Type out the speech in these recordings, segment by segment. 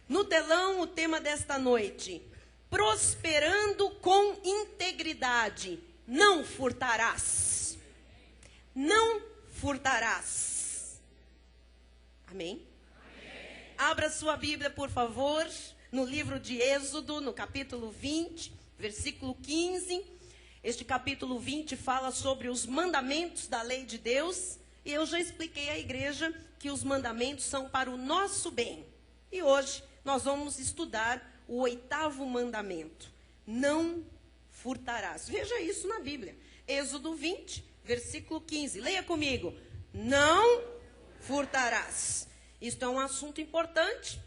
No telão, o tema desta noite: prosperando com integridade, não furtarás. Não furtarás. Amém? Amém? Abra sua Bíblia, por favor, no livro de Êxodo, no capítulo 20, versículo 15. Este capítulo 20 fala sobre os mandamentos da lei de Deus. E eu já expliquei à igreja que os mandamentos são para o nosso bem. E hoje nós vamos estudar o 8º mandamento: não furtarás. Veja isso na Bíblia. Êxodo 20, versículo 15. Leia comigo. Não furtarás. Isto é um assunto importante.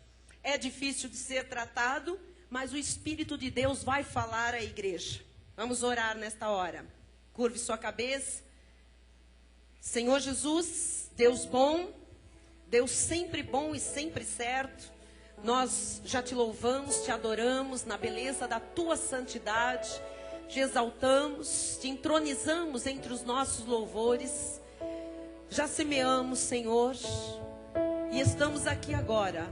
É difícil de ser tratado, mas o Espírito de Deus vai falar à igreja. Vamos orar nesta hora. Curve sua cabeça. Senhor Jesus, Deus bom, Deus sempre bom e sempre certo, nós já te louvamos, te adoramos na beleza da tua santidade, te exaltamos, te entronizamos entre os nossos louvores, já semeamos, Senhor, e estamos aqui agora,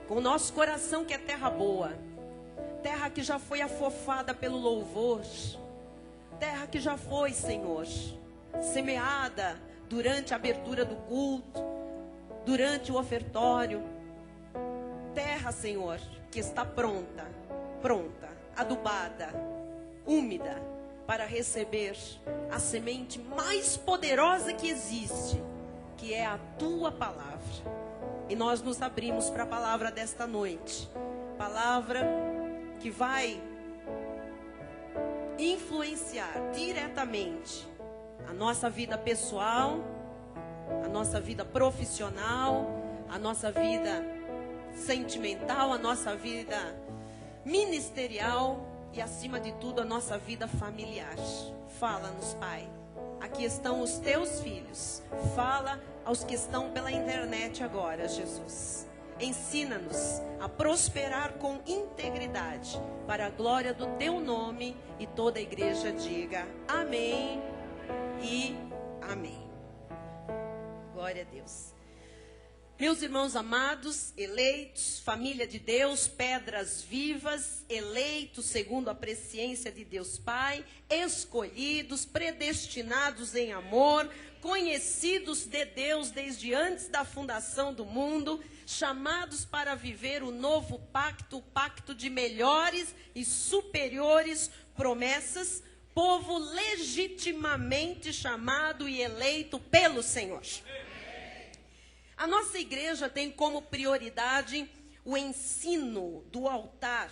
com o nosso coração que é terra boa, terra que já foi afofada pelo louvor, terra que já foi, Senhor, semeada durante a abertura do culto, durante o ofertório. Terra, Senhor, que está pronta, adubada, úmida, para receber a semente mais poderosa que existe, que é a tua palavra. E nós nos abrimos para a palavra desta noite, palavra que vai influenciar diretamente a nossa vida pessoal, a nossa vida profissional, a nossa vida sentimental, a nossa vida ministerial e, acima de tudo, a nossa vida familiar. Fala-nos, Pai. Aqui estão os teus filhos. Fala aos que estão pela internet agora, Jesus. Ensina-nos a prosperar com integridade, para a glória do teu nome, e toda a igreja diga amém e amém. Glória a Deus. Meus irmãos amados, eleitos, família de Deus, pedras vivas, eleitos segundo a presciência de Deus Pai, escolhidos, predestinados em amor, conhecidos de Deus desde antes da fundação do mundo, chamados para viver o novo pacto, o pacto de melhores e superiores promessas, povo legitimamente chamado e eleito pelo Senhor. A nossa igreja tem como prioridade o ensino do altar.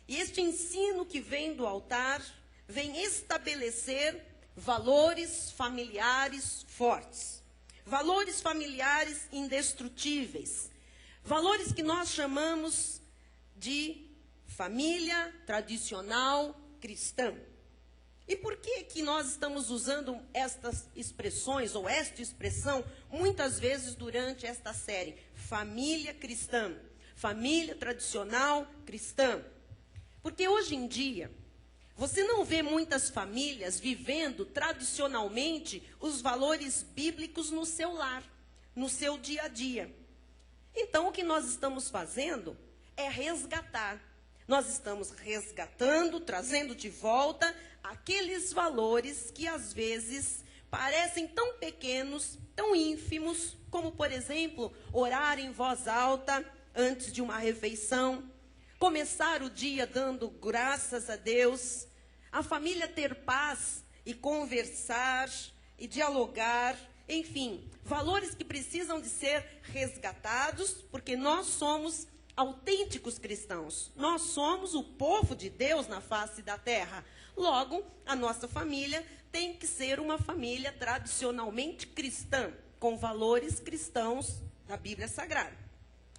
E este ensino que vem do altar vem estabelecer valores familiares fortes. Valores familiares indestrutíveis. Valores que nós chamamos de família tradicional cristã. E por que nós estamos usando estas expressões, ou esta expressão, muitas vezes durante esta série? Família cristã, família tradicional cristã. Porque hoje em dia, você não vê muitas famílias vivendo tradicionalmente os valores bíblicos no seu lar, no seu dia a dia. Então, o que nós estamos fazendo é resgatar. Nós estamos resgatando, trazendo de volta aqueles valores que às vezes parecem tão pequenos, tão ínfimos, como, por exemplo, orar em voz alta antes de uma refeição, começar o dia dando graças a Deus, a família ter paz e conversar e dialogar, enfim, valores que precisam de ser resgatados, porque nós somos autênticos cristãos. Nós somos o povo de Deus na face da terra. Logo, a nossa família tem que ser uma família tradicionalmente cristã, com valores cristãos da Bíblia Sagrada.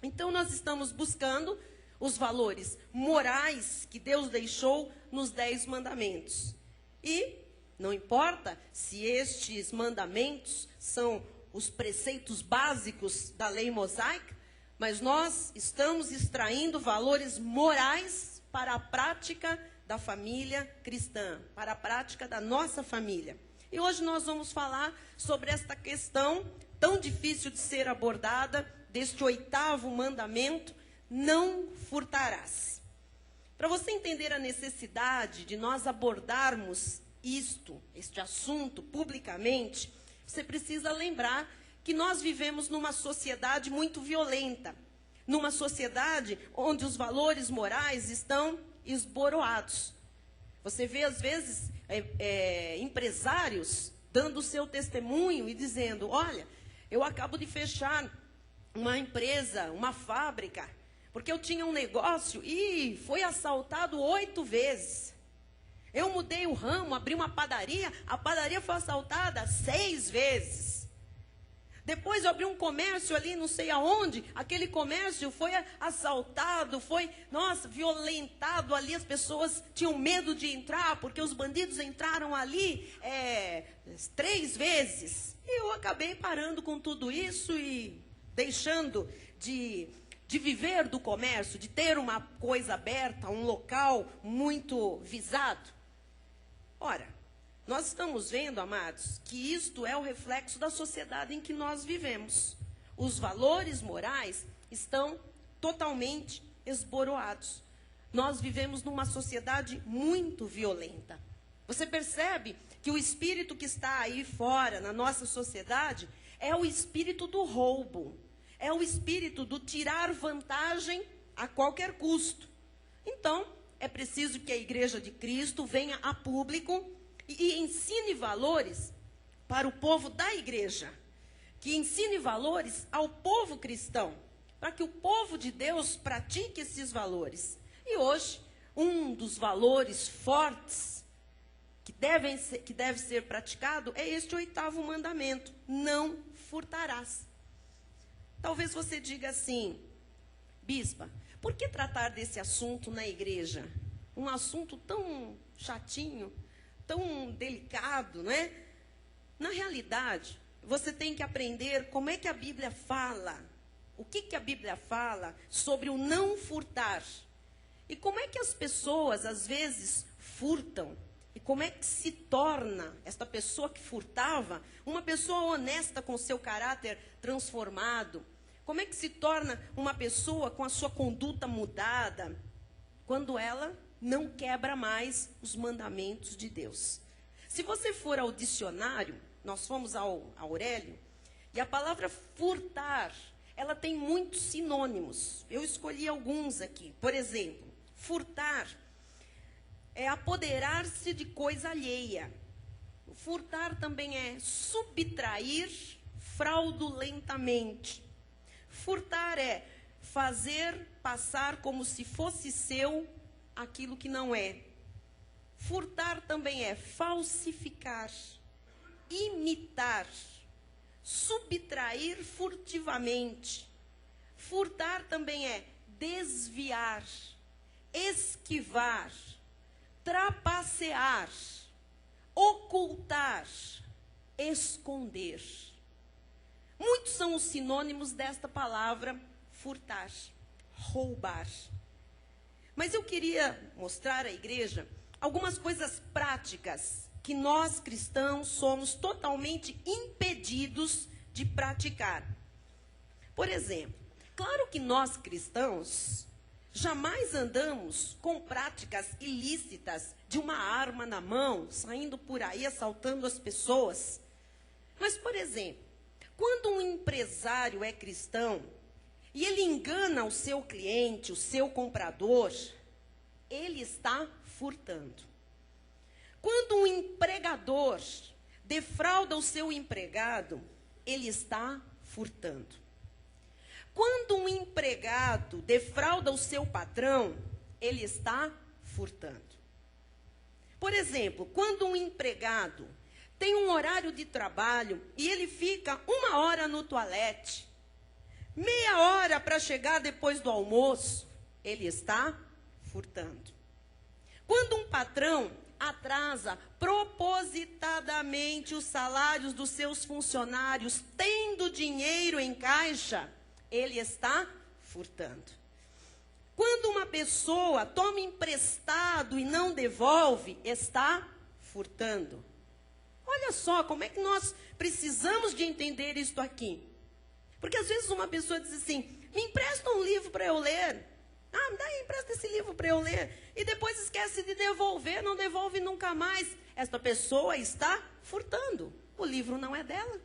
Então, nós estamos buscando os valores morais que Deus deixou nos 10 mandamentos. E não importa se estes mandamentos são os preceitos básicos da lei mosaica, mas nós estamos extraindo valores morais para a prática da família cristã, para a prática da nossa família. E hoje nós vamos falar sobre esta questão tão difícil de ser abordada, deste 8º mandamento, não furtarás. Para você entender a necessidade de nós abordarmos este assunto publicamente, você precisa lembrar que nós vivemos numa sociedade muito violenta, numa sociedade onde os valores morais estão esboroados. Você vê, às vezes, empresários dando o seu testemunho e dizendo: olha, eu acabo de fechar uma empresa, uma fábrica, porque eu tinha um negócio e foi assaltado 8 vezes. Eu mudei o ramo, abri uma padaria, a padaria foi assaltada 6 vezes. Depois eu abri um comércio ali, não sei aonde, aquele comércio foi assaltado, foi, violentado ali, as pessoas tinham medo de entrar, porque os bandidos entraram ali 3 vezes. E eu acabei parando com tudo isso e deixando de viver do comércio, de ter uma coisa aberta, um local muito visado. Ora, nós estamos vendo, amados, que isto é o reflexo da sociedade em que nós vivemos. Os valores morais estão totalmente esboroados. Nós vivemos numa sociedade muito violenta. Você percebe que o espírito que está aí fora, na nossa sociedade, é o espírito do roubo. É o espírito do tirar vantagem a qualquer custo. Então, é preciso que a Igreja de Cristo venha a público e ensine valores para o povo da igreja, que ensine valores ao povo cristão, para que o povo de Deus pratique esses valores. E hoje, um dos valores fortes que deve ser praticado é este 8º mandamento: não furtarás. Talvez você diga assim: bispa, por que tratar desse assunto na igreja? Um assunto tão chatinho, tão delicado, não é? Na realidade, você tem que aprender como é que a Bíblia fala, o que a Bíblia fala sobre o não furtar. E como é que as pessoas, às vezes, furtam. E como é que se torna esta pessoa que furtava uma pessoa honesta com seu caráter transformado. Como é que se torna uma pessoa com a sua conduta mudada quando ela não quebra mais os mandamentos de Deus. Se você for ao dicionário, nós fomos ao Aurélio, e a palavra furtar, ela tem muitos sinônimos. Eu escolhi alguns aqui. Por exemplo, furtar é apoderar-se de coisa alheia. Furtar também é subtrair fraudulentamente. Furtar é fazer passar como se fosse seu aquilo que não é. Furtar também é falsificar, imitar, subtrair furtivamente. Furtar também é desviar, esquivar, trapacear, ocultar, esconder. Muitos são os sinônimos desta palavra furtar, roubar. Mas eu queria mostrar à igreja algumas coisas práticas que nós cristãos somos totalmente impedidos de praticar. Por exemplo, claro que nós cristãos jamais andamos com práticas ilícitas de uma arma na mão, saindo por aí assaltando as pessoas. Mas, por exemplo, quando um empresário é cristão e ele engana o seu cliente, o seu comprador, ele está furtando. Quando um empregador defrauda o seu empregado, ele está furtando. Quando um empregado defrauda o seu patrão, ele está furtando. Por exemplo, quando um empregado tem um horário de trabalho e ele fica 1 hora no toalete, meia hora para chegar depois do almoço, ele está furtando. Quando um patrão atrasa propositadamente os salários dos seus funcionários, tendo dinheiro em caixa, ele está furtando. Quando uma pessoa toma emprestado e não devolve, está furtando. Olha só como é que nós precisamos de entender isto aqui. Porque às vezes uma pessoa diz assim, me empresta um livro para eu ler. Ah, me dá aí, empresta esse livro para eu ler. E depois esquece de devolver, não devolve nunca mais. Esta pessoa está furtando. O livro não é dela.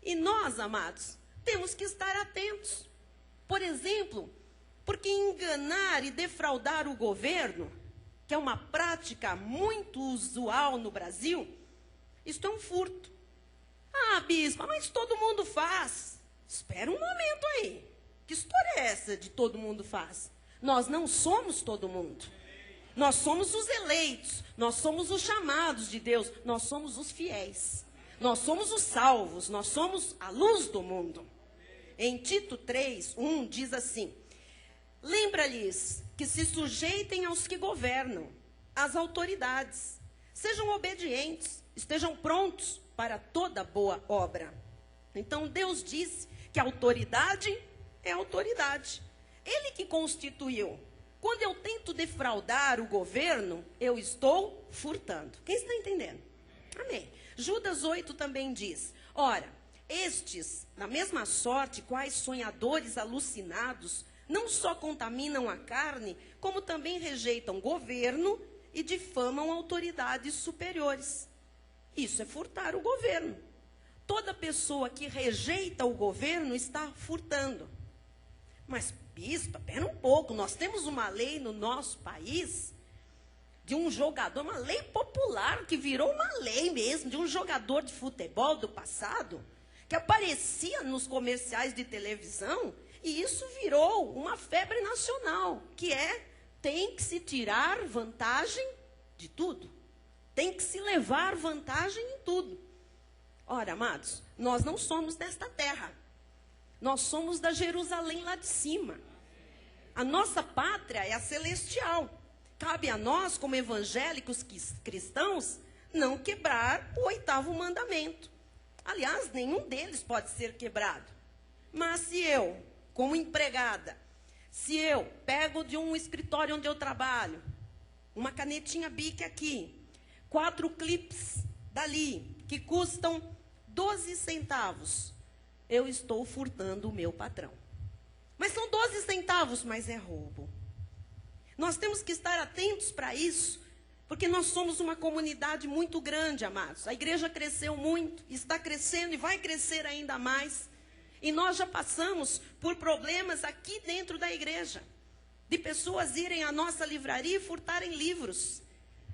E nós, amados, temos que estar atentos. Por exemplo, porque enganar e defraudar o governo, que é uma prática muito usual no Brasil, isto é um furto. Ah, bispa, mas todo mundo faz. Espera um momento aí. Que história é essa de todo mundo faz? Nós não somos todo mundo. Nós somos os eleitos. Nós somos os chamados de Deus. Nós somos os fiéis. Nós somos os salvos. Nós somos a luz do mundo. Em Tito 3:1 diz assim: lembra-lhes que se sujeitem aos que governam, às autoridades. Sejam obedientes, estejam prontos para toda boa obra. Então Deus disse que a autoridade é autoridade. Ele que constituiu. Quando eu tento defraudar o governo, eu estou furtando. Quem está entendendo? Amém. Judas 8 também diz: ora, estes, na mesma sorte, quais sonhadores alucinados, não só contaminam a carne, como também rejeitam governo e difamam autoridades superiores. Isso é furtar o governo. Toda pessoa que rejeita o governo está furtando. Mas, bispa, pera um pouco, nós temos uma lei no nosso país de um jogador, uma lei popular, que virou uma lei mesmo, de um jogador de futebol do passado, que aparecia nos comerciais de televisão, e isso virou uma febre nacional, que é, tem que se tirar vantagem de tudo. Tem que se levar vantagem em tudo. Ora, amados, nós não somos desta terra. Nós somos da Jerusalém lá de cima. A nossa pátria é a celestial. Cabe a nós, como evangélicos cristãos, não quebrar o 8º mandamento. Aliás, nenhum deles pode ser quebrado. Mas se eu, como empregada, se eu pego de um escritório onde eu trabalho, uma canetinha Bic aqui, 4 clips dali, que custam 12 centavos, eu estou furtando o meu patrão. Mas são 12 centavos, mas é roubo. Nós temos que estar atentos para isso, porque nós somos uma comunidade muito grande, amados. A igreja cresceu muito, está crescendo e vai crescer ainda mais. E nós já passamos por problemas aqui dentro da igreja. De pessoas irem à nossa livraria e furtarem livros.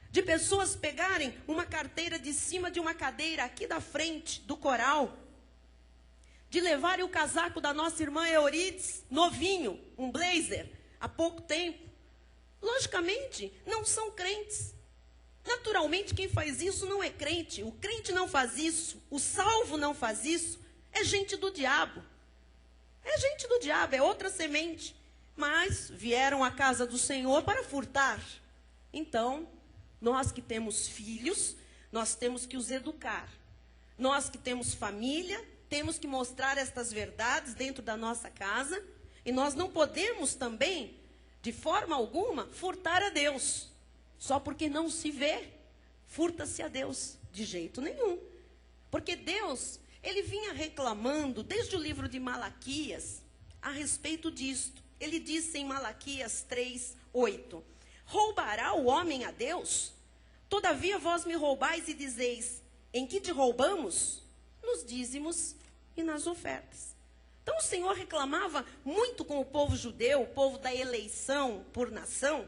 De pessoas pegarem uma carteira de cima de uma cadeira aqui da frente do coral. De levarem o casaco da nossa irmã Eurides, novinho, um blazer, há pouco tempo. Logicamente, não são crentes. Naturalmente, quem faz isso não é crente. O crente não faz isso. O salvo não faz isso. É gente do diabo. É gente do diabo, é outra semente. Mas vieram à casa do Senhor para furtar. Então, nós que temos filhos, nós temos que os educar. Nós que temos família, temos que mostrar estas verdades dentro da nossa casa. E nós não podemos também, de forma alguma, furtar a Deus. Só porque não se vê, furta-se a Deus. De jeito nenhum. Porque Deus, ele vinha reclamando, desde o livro de Malaquias, a respeito disto. Ele disse em Malaquias 3:8, roubará o homem a Deus? Todavia vós me roubais e dizeis, em que te roubamos? Nos dízimos e nas ofertas. Então o Senhor reclamava muito com o povo judeu, o povo da eleição por nação,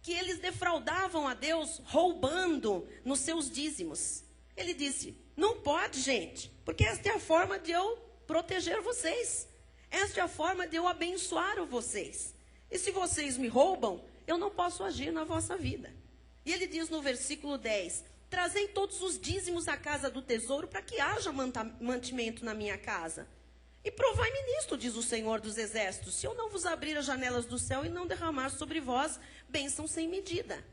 que eles defraudavam a Deus roubando nos seus dízimos. Ele disse, não pode, gente, porque esta é a forma de eu proteger vocês. Esta é a forma de eu abençoar vocês. E se vocês me roubam, eu não posso agir na vossa vida. E ele diz no versículo 10, trazei todos os dízimos à casa do tesouro para que haja mantimento na minha casa. E provai-me nisto, diz o Senhor dos Exércitos, se eu não vos abrir as janelas do céu e não derramar sobre vós bênção sem medida.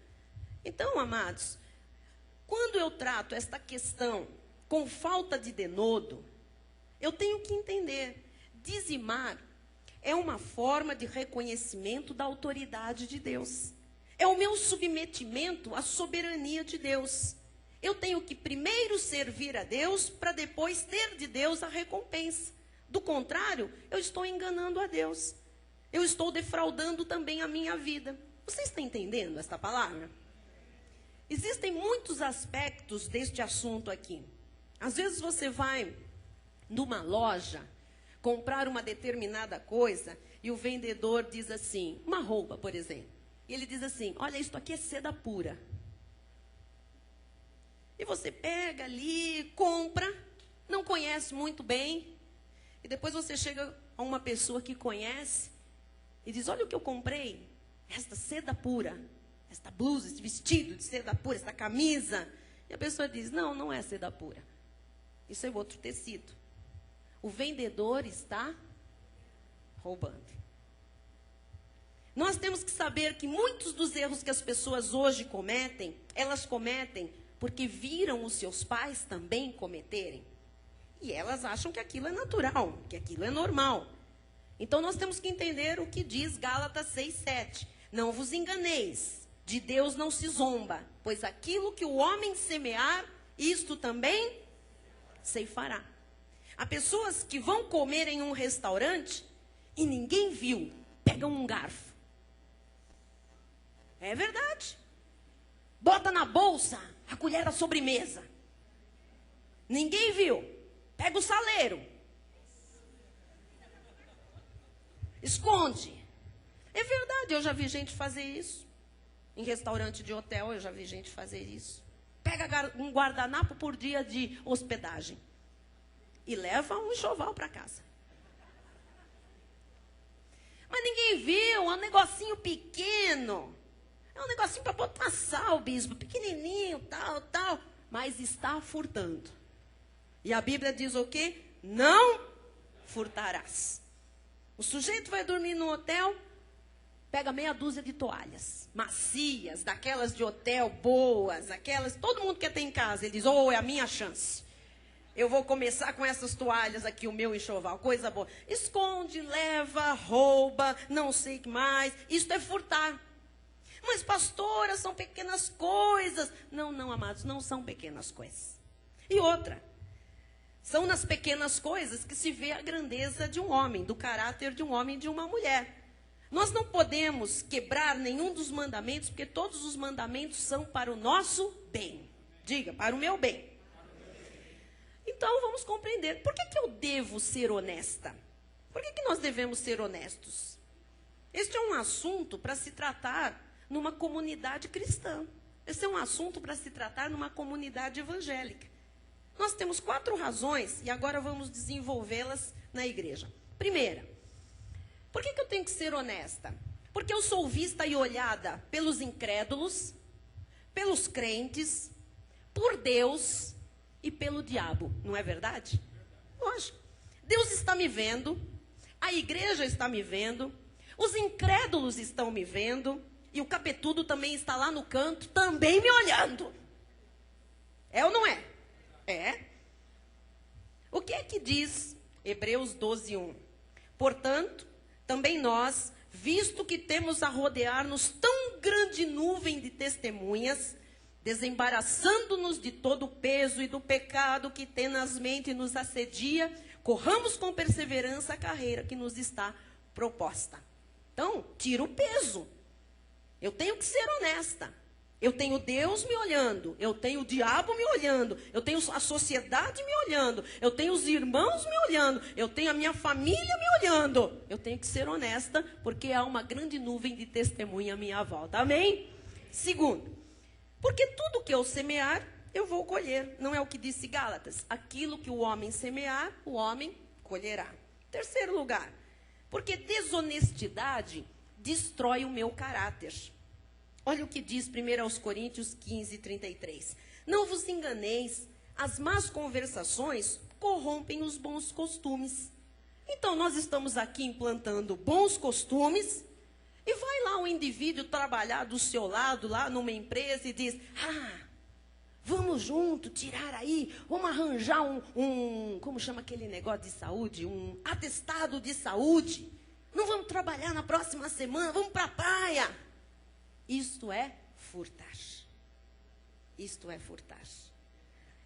Então, amados, quando eu trato esta questão com falta de denodo, eu tenho que entender, dizimar é uma forma de reconhecimento da autoridade de Deus. É o meu submetimento à soberania de Deus. Eu tenho que primeiro servir a Deus para depois ter de Deus a recompensa. Do contrário, eu estou enganando a Deus. Eu estou defraudando também a minha vida. Você está entendendo esta palavra? Existem muitos aspectos deste assunto aqui. Às vezes você vai numa loja comprar uma determinada coisa e o vendedor diz assim, uma roupa, por exemplo. E ele diz assim, olha, isto aqui é seda pura. E você pega ali, compra, não conhece muito bem. E depois você chega a uma pessoa que conhece e diz, olha o que eu comprei. Esta seda pura, esta blusa, este vestido de seda pura, esta camisa. E a pessoa diz, não, não é seda pura. Isso é outro tecido. O vendedor está roubando. Nós temos que saber que muitos dos erros que as pessoas hoje cometem, elas cometem porque viram os seus pais também cometerem. E elas acham que aquilo é natural, que aquilo é normal. Então nós temos que entender o que diz Gálatas 6:7. Não vos enganeis, de Deus não se zomba, pois aquilo que o homem semear, isto também ceifará. Há pessoas que vão comer em um restaurante e ninguém viu, pegam um garfo. É verdade. Bota na bolsa a colher da sobremesa. Ninguém viu. Pega o saleiro. Esconde. É verdade, eu já vi gente fazer isso. Em restaurante de hotel, eu já vi gente fazer isso. Pega um guardanapo por dia de hospedagem. E leva um enxoval para casa. Mas ninguém viu, é um negocinho pequeno. É um negocinho para botar sal, bispo, pequenininho, tal. Mas está furtando. E a Bíblia diz o quê? Não furtarás. O sujeito vai dormir no hotel, pega meia dúzia de toalhas, macias, daquelas de hotel, boas, aquelas, todo mundo quer ter em casa. Ele diz, é a minha chance. Eu vou começar com essas toalhas aqui, o meu enxoval, coisa boa. Esconde, leva, rouba, não sei o que mais. Isso é furtar. Mas, pastora, são pequenas coisas. Não, amados, não são pequenas coisas. E outra, são nas pequenas coisas que se vê a grandeza de um homem, do caráter de um homem e de uma mulher. Nós não podemos quebrar nenhum dos mandamentos, porque todos os mandamentos são para o nosso bem. Diga, para o meu bem. Então, vamos compreender. Por que eu devo ser honesta? Por que nós devemos ser honestos? Este é um assunto para se tratar numa comunidade cristã. Esse é um assunto para se tratar numa comunidade evangélica. Nós temos 4 razões e agora vamos desenvolvê-las na igreja. Primeira, por que eu tenho que ser honesta? Porque eu sou vista e olhada pelos incrédulos, pelos crentes, por Deus e pelo diabo. Não é verdade? Lógico. Deus está me vendo, a igreja está me vendo, os incrédulos estão me vendo e o capetudo também está lá no canto, também me olhando. É ou não é? É. O que é que diz Hebreus 12:1? Portanto, também nós, visto que temos a rodear-nos tão grande nuvem de testemunhas, desembaraçando-nos de todo o peso e do pecado que tenazmente nos assedia, corramos com perseverança a carreira que nos está proposta. Então, tira o peso. Eu tenho que ser honesta. Eu tenho Deus me olhando, eu tenho o diabo me olhando, eu tenho a sociedade me olhando, eu tenho os irmãos me olhando, eu tenho a minha família me olhando. Eu tenho que ser honesta, porque há uma grande nuvem de testemunha à minha volta. Amém? Segundo, porque tudo que eu semear, eu vou colher. Não é o que disse Gálatas? Aquilo que o homem semear, o homem colherá. Terceiro lugar, porque desonestidade destrói o meu caráter. Olha o que diz 1 Coríntios 15:33. Não vos enganeis, as más conversações corrompem os bons costumes. Então, nós estamos aqui implantando bons costumes, e vai lá um indivíduo trabalhar do seu lado, lá numa empresa, e diz, vamos junto, tirar aí, vamos arranjar como chama aquele negócio de saúde? Um atestado de saúde. Não vamos trabalhar na próxima semana, vamos para a praia. Isto é furtar. Isto é furtar.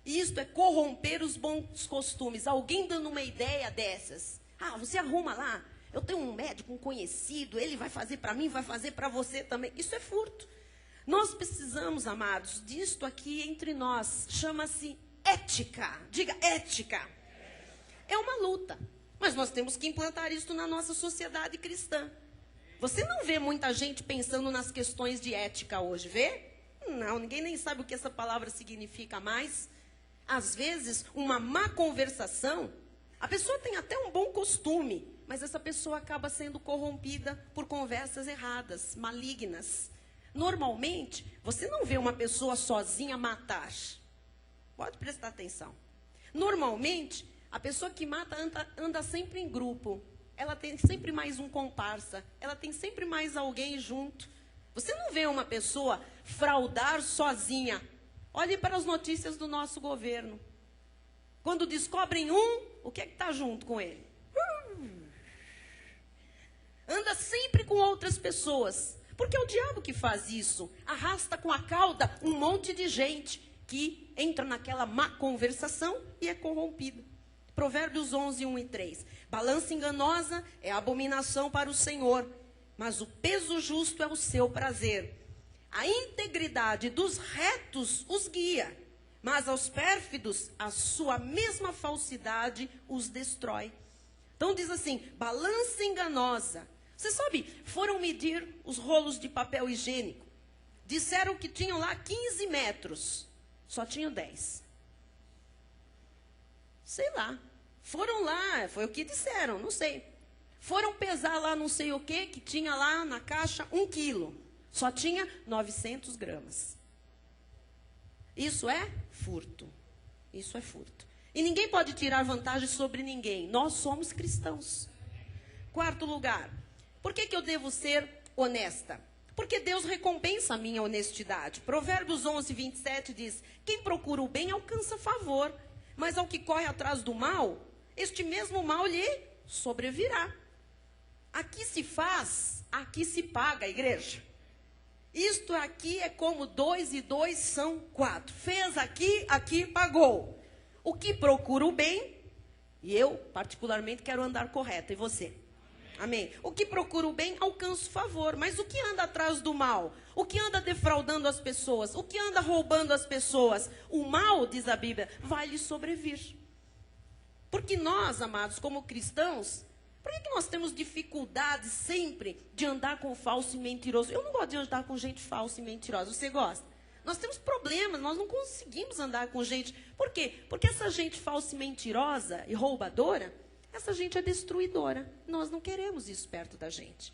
Isto é corromper os bons costumes. Alguém dando uma ideia dessas. Ah, você arruma lá. Eu tenho um médico, um conhecido, ele vai fazer para mim, vai fazer para você também. Isso é furto. Nós precisamos, amados, disto aqui entre nós. Chama-se ética. Diga ética. É uma luta. Mas nós temos que implantar isso na nossa sociedade cristã. Você não vê muita gente pensando nas questões de ética hoje, vê? Não, ninguém nem sabe o que essa palavra significa mais. Às vezes, uma má conversação, a pessoa tem até um bom costume, mas essa pessoa acaba sendo corrompida por conversas erradas, malignas. Normalmente, você não vê uma pessoa sozinha matar. Pode prestar atenção. Normalmente, a pessoa que mata anda sempre em grupo. Ela tem sempre mais um comparsa. Ela tem sempre mais alguém junto. Você não vê uma pessoa fraudar sozinha. Olhe para as notícias do nosso governo. Quando descobrem um, o que é que está junto com ele? Anda sempre com outras pessoas. Porque é o diabo que faz isso. Arrasta com a cauda um monte de gente que entra naquela má conversação e é corrompida. Provérbios 11, 1 e 3. Balança enganosa é abominação para o Senhor, mas o peso justo é o seu prazer. A integridade dos retos os guia, mas aos pérfidos a sua mesma falsidade os destrói. Então diz assim, balança enganosa. Você sabe, foram medir os rolos de papel higiênico. Disseram que tinham lá 15 metros. Só tinham 10. Sei lá. Foram lá, foi o que disseram, não sei. Foram pesar lá não sei o que tinha lá na caixa 1 quilo. Só tinha 900 gramas. Isso é furto. Isso é furto. E ninguém pode tirar vantagem sobre ninguém. Nós somos cristãos. Quarto lugar. Por que eu devo ser honesta? Porque Deus recompensa a minha honestidade. Provérbios 11, 27 diz, quem procura o bem alcança favor, mas ao que corre atrás do mal, este mesmo mal lhe sobrevirá. Aqui se faz, aqui se paga, igreja. Isto aqui é como 2 e 2 são 4. Fez aqui, aqui pagou. O que procura o bem, e eu particularmente quero andar correto, e você? Amém. O que procura o bem, alcança o favor. Mas o que anda atrás do mal? O que anda defraudando as pessoas? O que anda roubando as pessoas? O mal, diz a Bíblia, vai lhe sobrevir. Porque nós, amados, como cristãos, por que nós temos dificuldade sempre de andar com falso e mentiroso? Eu não gosto de andar com gente falsa e mentirosa. Você gosta? Nós temos problemas, nós não conseguimos andar com gente. Por quê? Porque essa gente falsa e mentirosa e roubadora, essa gente é destruidora. Nós não queremos isso perto da gente.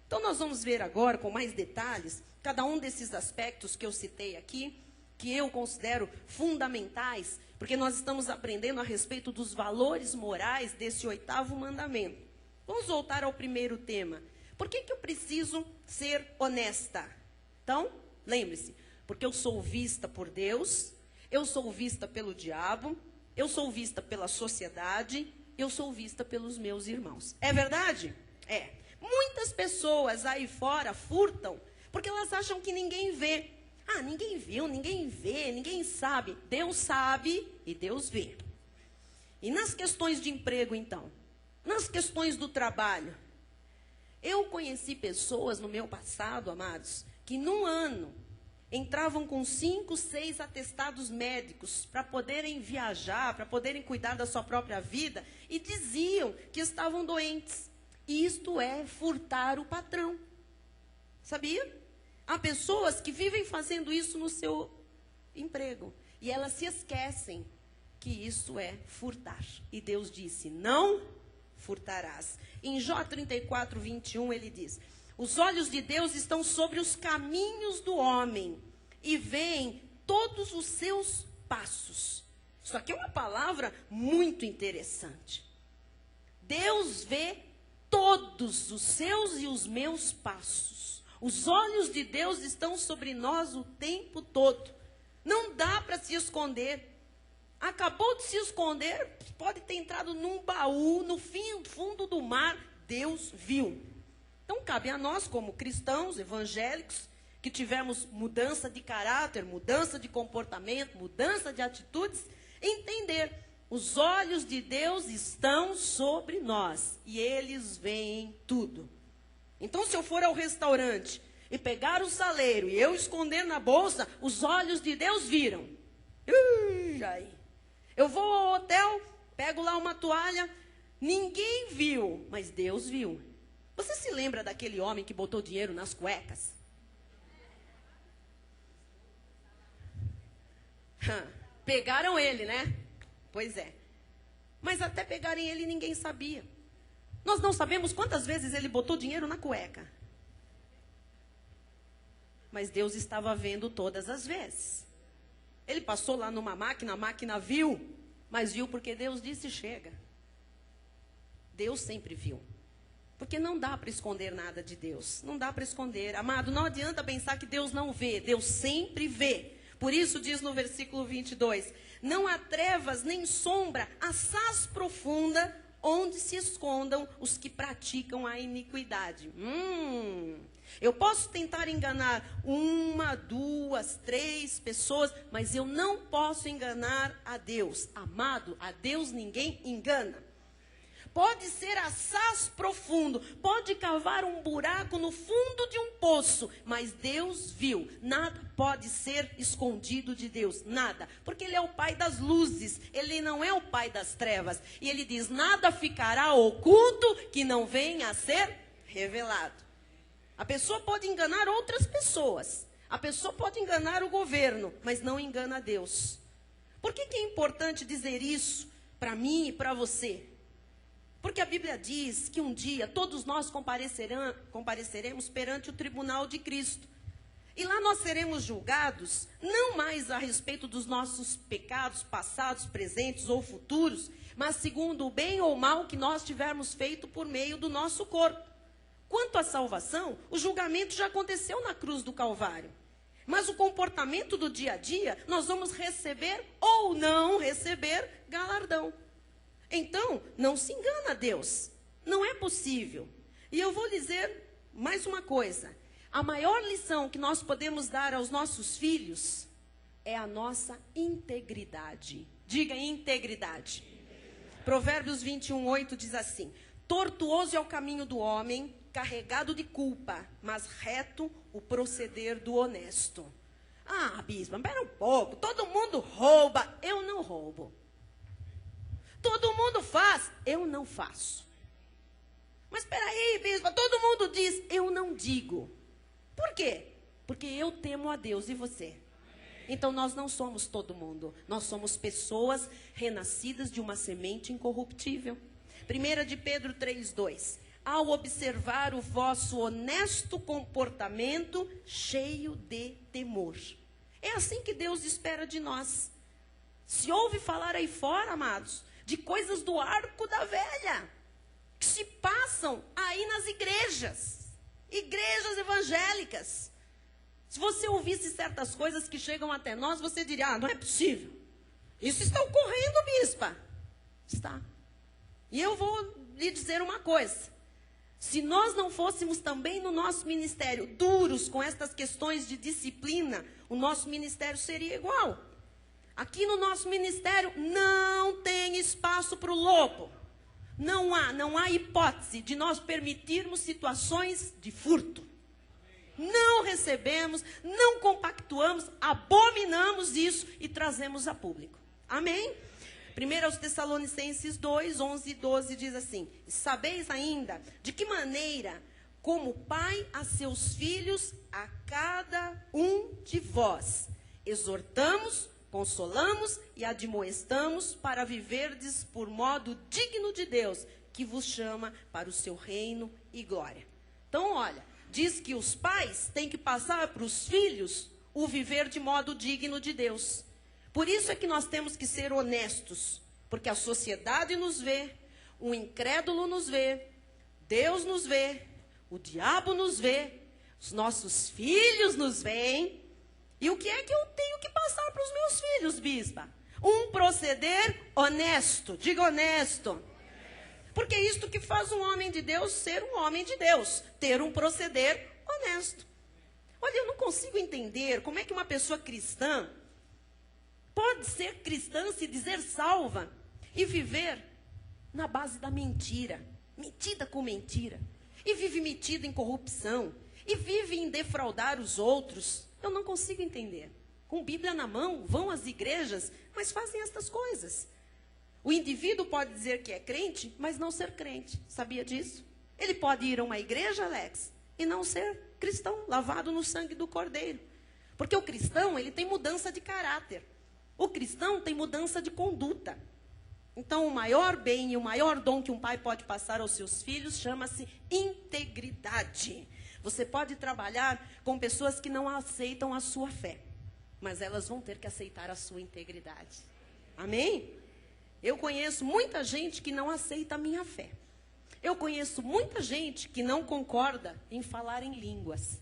Então nós vamos ver agora com mais detalhes cada um desses aspectos que eu citei aqui, que eu considero fundamentais, porque nós estamos aprendendo a respeito dos valores morais desse 8º mandamento. Vamos voltar ao primeiro tema. Por que eu preciso ser honesta? Então, lembre-se, porque eu sou vista por Deus, eu sou vista pelo diabo, eu sou vista pela sociedade, eu sou vista pelos meus irmãos. É verdade? É. Muitas pessoas aí fora furtam porque elas acham que ninguém vê. Ah, ninguém viu, ninguém vê, ninguém sabe. Deus sabe e Deus vê. E nas questões de emprego, então? Nas questões do trabalho? Eu conheci pessoas no meu passado, amados, que num ano entravam com 5, 6 atestados médicos para poderem viajar, para poderem cuidar da sua própria vida, e diziam que estavam doentes. E isto é furtar o patrão. Sabia? Há pessoas que vivem fazendo isso no seu emprego. E elas se esquecem que isso é furtar. E Deus disse, não furtarás. Em Jó 34, 21, ele diz, os olhos de Deus estão sobre os caminhos do homem e veem todos os seus passos. Isso aqui é uma palavra muito interessante. Deus vê todos os seus e os meus passos. Os olhos de Deus estão sobre nós o tempo todo. Não dá para se esconder. Acabou de se esconder, pode ter entrado num baú, no fundo do mar, Deus viu. Então, cabe a nós, como cristãos, evangélicos, que tivemos mudança de caráter, mudança de comportamento, mudança de atitudes, entender, os olhos de Deus estão sobre nós e eles veem tudo. Então, se eu for ao restaurante e pegar o saleiro e eu esconder na bolsa, os olhos de Deus viram. Aí. Eu vou ao hotel, pego lá uma toalha, ninguém viu, mas Deus viu. Você se lembra daquele homem que botou dinheiro nas cuecas? Pegaram ele, né? Pois é. Mas até pegarem ele, ninguém sabia. Nós não sabemos quantas vezes ele botou dinheiro na cueca. Mas Deus estava vendo todas as vezes. Ele passou lá numa máquina, a máquina viu, mas viu porque Deus disse chega. Deus sempre viu. Porque não dá para esconder nada de Deus. Não dá para esconder. Amado, não adianta pensar que Deus não vê. Deus sempre vê. Por isso diz no versículo 22, não há trevas nem sombra, assaz profunda, onde se escondam os que praticam a iniquidade. Eu posso tentar enganar 1, 2, 3 pessoas, mas eu não posso enganar a Deus. Amado, a Deus ninguém engana. Pode ser assaz profundo, pode cavar um buraco no fundo de um poço, mas Deus viu. Nada pode ser escondido de Deus, nada. Porque Ele é o Pai das luzes, Ele não é o Pai das trevas. E Ele diz, nada ficará oculto que não venha a ser revelado. A pessoa pode enganar outras pessoas, a pessoa pode enganar o governo, mas não engana a Deus. Por que é importante dizer isso para mim e para você? Porque a Bíblia diz que um dia todos nós compareceremos perante o tribunal de Cristo. E lá nós seremos julgados, não mais a respeito dos nossos pecados passados, presentes ou futuros, mas segundo o bem ou mal que nós tivermos feito por meio do nosso corpo. Quanto à salvação, o julgamento já aconteceu na cruz do Calvário. Mas o comportamento do dia a dia, nós vamos receber ou não receber galardão. Então, não se engana a Deus. Não é possível. E eu vou dizer mais uma coisa. A maior lição que nós podemos dar aos nossos filhos é a nossa integridade. Diga integridade. Provérbios 21:8 diz assim, tortuoso é o caminho do homem, carregado de culpa, mas reto o proceder do honesto. Ah, bispa, espera um pouco, todo mundo rouba, eu não roubo. Todo mundo faz, eu não faço. Mas espera aí, bispa, todo mundo diz, eu não digo. Por quê? Porque eu temo a Deus e você. Então nós não somos todo mundo, nós somos pessoas renascidas de uma semente incorruptível. 1 de Pedro 3:2. Ao observar o vosso honesto comportamento cheio de temor. É assim que Deus espera de nós. Se ouve falar aí fora, amados, de coisas do arco da velha, que se passam aí nas igrejas evangélicas. Se você ouvisse certas coisas que chegam até nós, você diria, não é possível. Isso está ocorrendo, bispa. Está. E eu vou lhe dizer uma coisa. Se nós não fôssemos também no nosso ministério duros com estas questões de disciplina, o nosso ministério seria igual. Aqui no nosso ministério não tem espaço para o lobo. Não há hipótese de nós permitirmos situações de furto. Não recebemos, não compactuamos, abominamos isso e trazemos a público. Amém? 1 Tessalonicenses 2, 11 e 12 diz assim, sabeis ainda de que maneira, como pai a seus filhos, a cada um de vós, exortamos, consolamos e admoestamos para viverdes por modo digno de Deus, que vos chama para o seu reino e glória. Então, olha, diz que os pais têm que passar para os filhos o viver de modo digno de Deus. Por isso é que nós temos que ser honestos, porque a sociedade nos vê, o incrédulo nos vê, Deus nos vê, o diabo nos vê, os nossos filhos nos veem. E o que é que eu tenho que passar para os meus filhos, bispa? Um proceder honesto. Diga honesto. Porque é isto que faz um homem de Deus ser um homem de Deus. Ter um proceder honesto. Olha, eu não consigo entender como é que uma pessoa cristã pode ser cristã, se dizer salva, e viver na base da mentira, metida com mentira, e vive metida em corrupção, e vive em defraudar os outros. Eu não consigo entender. Com Bíblia na mão, vão às igrejas, mas fazem estas coisas. O indivíduo pode dizer que é crente, mas não ser crente. Sabia disso? Ele pode ir a uma igreja, Alex, e não ser cristão, lavado no sangue do Cordeiro. Porque o cristão, ele tem mudança de caráter. O cristão tem mudança de conduta. Então, o maior bem e o maior dom que um pai pode passar aos seus filhos chama-se integridade. Você pode trabalhar com pessoas que não aceitam a sua fé, mas elas vão ter que aceitar a sua integridade. Amém? Eu conheço muita gente que não aceita a minha fé. Eu conheço muita gente que não concorda em falar em línguas.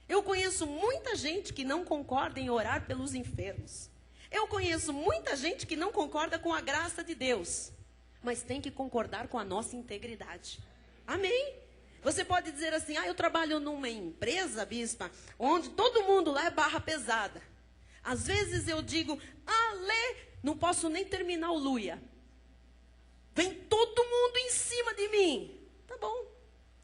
Eu conheço muita gente que não concorda em orar pelos enfermos. Eu conheço muita gente que não concorda com a graça de Deus, mas tem que concordar com a nossa integridade. Amém? Você pode dizer assim, eu trabalho numa empresa, bispa, onde todo mundo lá é barra pesada. Às vezes eu digo, não posso nem terminar o luia. Vem todo mundo em cima de mim. Tá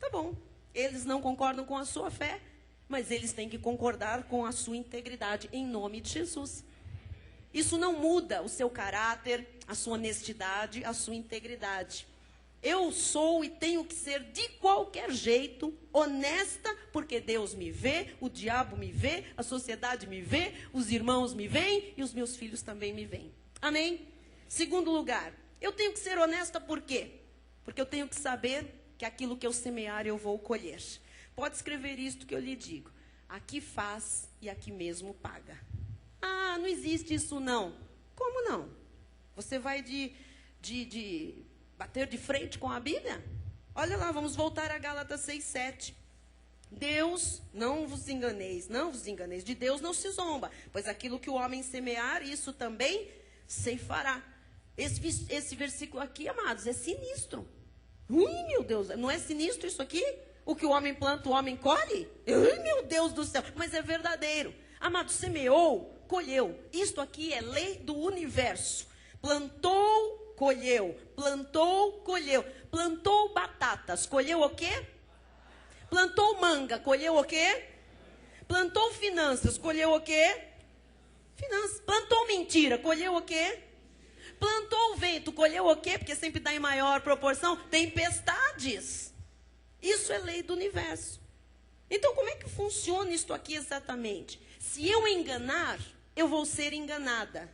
bom. Eles não concordam com a sua fé, mas eles têm que concordar com a sua integridade, em nome de Jesus. Isso não muda o seu caráter, a sua honestidade, a sua integridade. Eu sou e tenho que ser de qualquer jeito honesta, porque Deus me vê, o diabo me vê, a sociedade me vê, os irmãos me veem e os meus filhos também me veem. Amém? Segundo lugar, eu tenho que ser honesta por quê? Porque eu tenho que saber que aquilo que eu semear eu vou colher. Pode escrever isto que eu lhe digo. Aqui faz e aqui mesmo paga. Não existe isso não. Como não? Você vai bater de frente com a Bíblia? Olha lá, vamos voltar a Gálatas 6:7. Deus, não vos enganeis, de Deus não se zomba, pois aquilo que o homem semear, isso também ceifará. Esse versículo aqui, amados, é sinistro. Meu Deus, não é sinistro isso aqui? O que o homem planta, o homem colhe? Meu Deus do céu, mas é verdadeiro. Amado, semeou, colheu. Isto aqui é lei do universo. Plantou, colheu. Plantou, colheu. Plantou batatas, colheu o quê? Plantou manga, colheu o quê? Plantou finanças, colheu o quê? Finanças. Plantou mentira, colheu o quê? Plantou o vento, colheu o quê? Porque sempre dá em maior proporção. Tempestades. Isso é lei do universo. Então, como é que funciona isto aqui exatamente? Se eu enganar, eu vou ser enganada.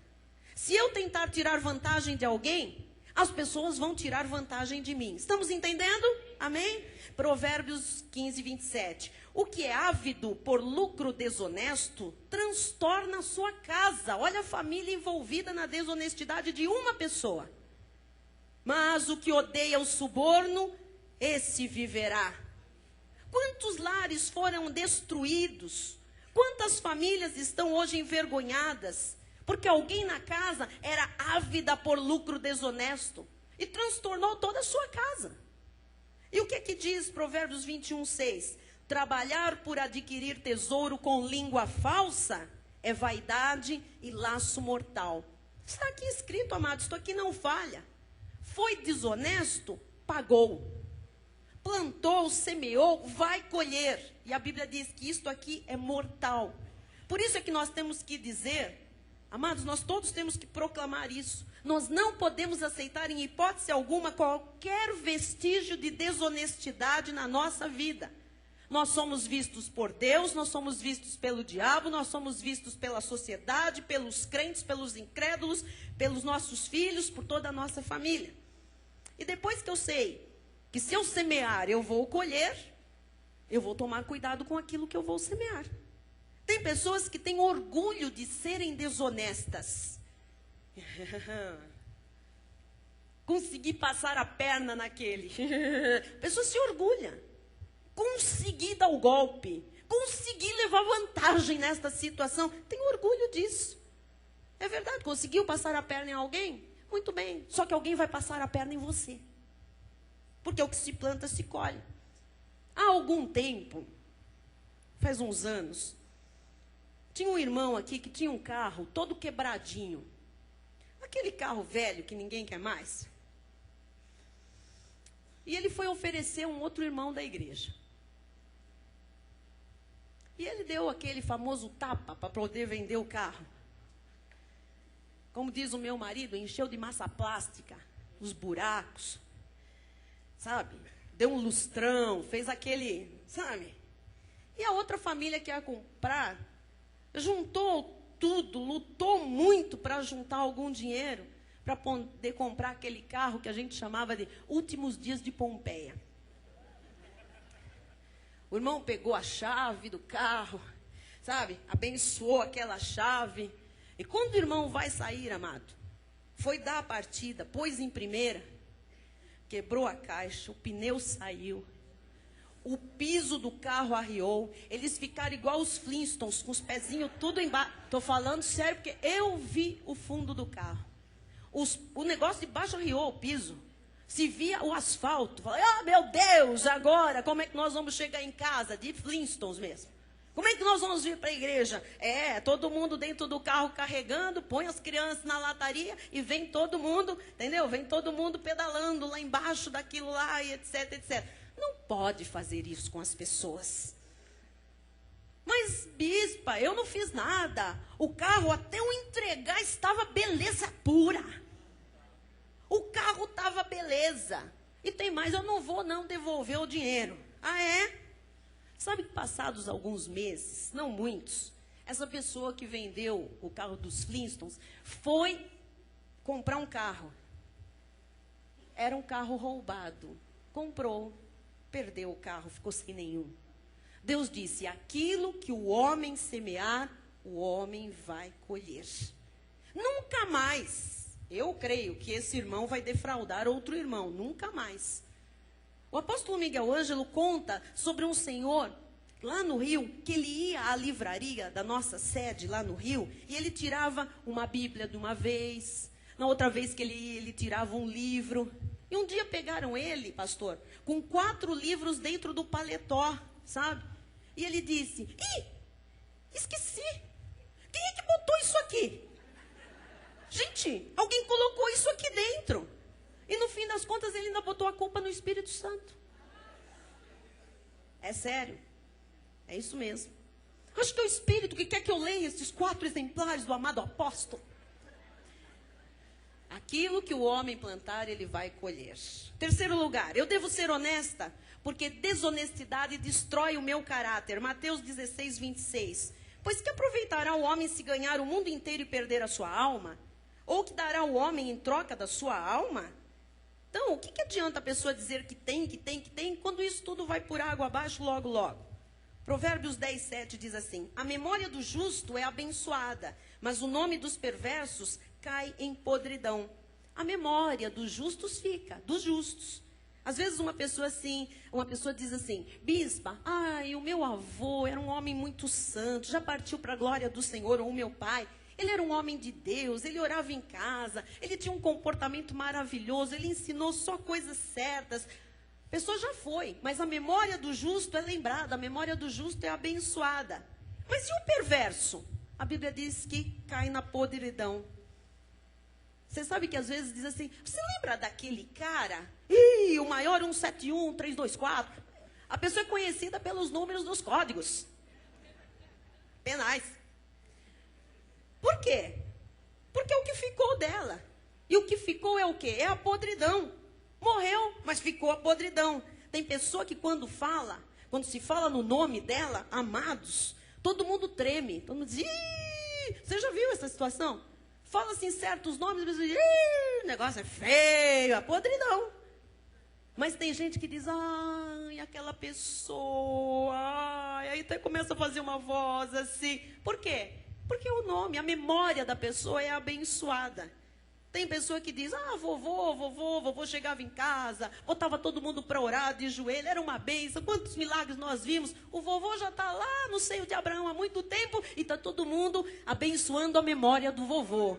Se eu tentar tirar vantagem de alguém, as pessoas vão tirar vantagem de mim. Estamos entendendo? Amém? Provérbios 15:27. O que é ávido por lucro desonesto, transtorna a sua casa. Olha a família envolvida na desonestidade de uma pessoa. Mas o que odeia o suborno, esse viverá. Quantos lares foram destruídos? Quantas famílias estão hoje envergonhadas? Porque alguém na casa era ávida por lucro desonesto e transtornou toda a sua casa. E o que é que diz Provérbios 21:6? Trabalhar por adquirir tesouro com língua falsa é vaidade e laço mortal. Está aqui escrito, amado, isto aqui não falha. Foi desonesto, pagou. Plantou, semeou, vai colher. E a Bíblia diz que isto aqui é mortal. Por isso é que nós temos que dizer, amados, nós todos temos que proclamar isso. Nós não podemos aceitar em hipótese alguma qualquer vestígio de desonestidade na nossa vida. Nós somos vistos por Deus, nós somos vistos pelo diabo, nós somos vistos pela sociedade, pelos crentes, pelos incrédulos, pelos nossos filhos, por toda a nossa família. E depois que eu sei que se eu semear eu vou colher, eu vou tomar cuidado com aquilo que eu vou semear. Tem pessoas que têm orgulho de serem desonestas. Consegui passar a perna naquele. A pessoa se orgulha. Consegui dar o golpe. Consegui levar vantagem nesta situação. Tem orgulho disso. É verdade, conseguiu passar a perna em alguém? Muito bem. Só que alguém vai passar a perna em você. Porque o que se planta se colhe. Há algum tempo, faz uns anos. Tinha um irmão aqui que tinha um carro todo quebradinho. Aquele carro velho que ninguém quer mais. E ele foi oferecer um outro irmão da igreja. E ele deu aquele famoso tapa para poder vender o carro. Como diz o meu marido, encheu de massa plástica os buracos, sabe? Deu um lustrão, fez aquele, sabe? E a outra família que ia comprar, juntou tudo, lutou muito para juntar algum dinheiro, para poder comprar aquele carro que a gente chamava de Últimos Dias de Pompeia. O irmão pegou a chave do carro, sabe? Abençoou aquela chave. E quando o irmão vai sair, amado, foi dar a partida, pôs em primeira, quebrou a caixa, o pneu saiu, o piso do carro arriou, eles ficaram igual os Flintstones, com os pezinhos tudo embaixo. Estou falando sério, porque eu vi o fundo do carro. O negócio de baixo arriou, o piso. Se via o asfalto. Falei, meu Deus, agora, como é que nós vamos chegar em casa? De Flintstones mesmo. Como é que nós vamos vir para a igreja? Todo mundo dentro do carro carregando, põe as crianças na lataria e vem todo mundo, entendeu? Vem todo mundo pedalando lá embaixo daquilo lá e etc, etc. Não pode fazer isso com as pessoas. Mas, bispa, eu não fiz nada. O carro, até eu entregar, estava beleza pura. O carro estava beleza. E tem mais, eu não vou não devolver o dinheiro. Ah, é? Sabe que passados alguns meses, não muitos, essa pessoa que vendeu o carro dos Flintstones foi comprar um carro. Era um carro roubado. Comprou, perdeu o carro, ficou sem nenhum. Deus disse, aquilo que o homem semear, o homem vai colher. Nunca mais, eu creio que esse irmão vai defraudar outro irmão, nunca mais. O apóstolo Miguel Ângelo conta sobre um senhor lá no Rio, que ele ia à livraria da nossa sede lá no Rio, e ele tirava uma Bíblia de uma vez, na outra vez que ele ia, ele tirava um livro. E um dia pegaram ele, pastor, com 4 livros dentro do paletó, sabe? E ele disse, esqueci, quem é que botou isso aqui? Gente, alguém colocou isso aqui dentro. E no fim das contas, ele ainda botou a culpa no Espírito Santo. É sério. É isso mesmo. Acho que é o Espírito que quer que eu leia esses 4 exemplares do amado apóstolo. Aquilo que o homem plantar, ele vai colher. Terceiro lugar, eu devo ser honesta, porque desonestidade destrói o meu caráter. Mateus 16, 26. Pois que aproveitará o homem se ganhar o mundo inteiro e perder a sua alma? Ou que dará o homem em troca da sua alma? Então, o que adianta a pessoa dizer que tem, quando isso tudo vai por água abaixo logo, logo? Provérbios 10, 7 diz assim, a memória do justo é abençoada, mas o nome dos perversos cai em podridão. A memória dos justos fica, dos justos. Às vezes uma pessoa diz assim, bispa, o meu avô era um homem muito santo, já partiu para a glória do Senhor, ou o meu pai, ele era um homem de Deus, ele orava em casa, ele tinha um comportamento maravilhoso, ele ensinou só coisas certas. A pessoa já foi, mas a memória do justo é lembrada, a memória do justo é abençoada. Mas e o perverso? A Bíblia diz que cai na podridão. Você sabe que às vezes diz assim, você lembra daquele cara? O maior 171, 324. A pessoa é conhecida pelos números dos códigos penais. Por quê? Porque é o que ficou dela. E o que ficou é o quê? É a podridão. Morreu, mas ficou a podridão. Tem pessoa que quando se fala no nome dela, amados, todo mundo treme. Todo mundo diz, você já viu essa situação? Fala assim certos nomes, o negócio é feio, a podridão. Mas tem gente que diz, aquela pessoa, aí até começa a fazer uma voz assim. Por quê? Porque o nome, a memória da pessoa é abençoada. Tem pessoa que diz, vovô chegava em casa, botava todo mundo para orar de joelho, era uma bênção, quantos milagres nós vimos. O vovô já está lá no seio de Abraão há muito tempo e está todo mundo abençoando a memória do vovô.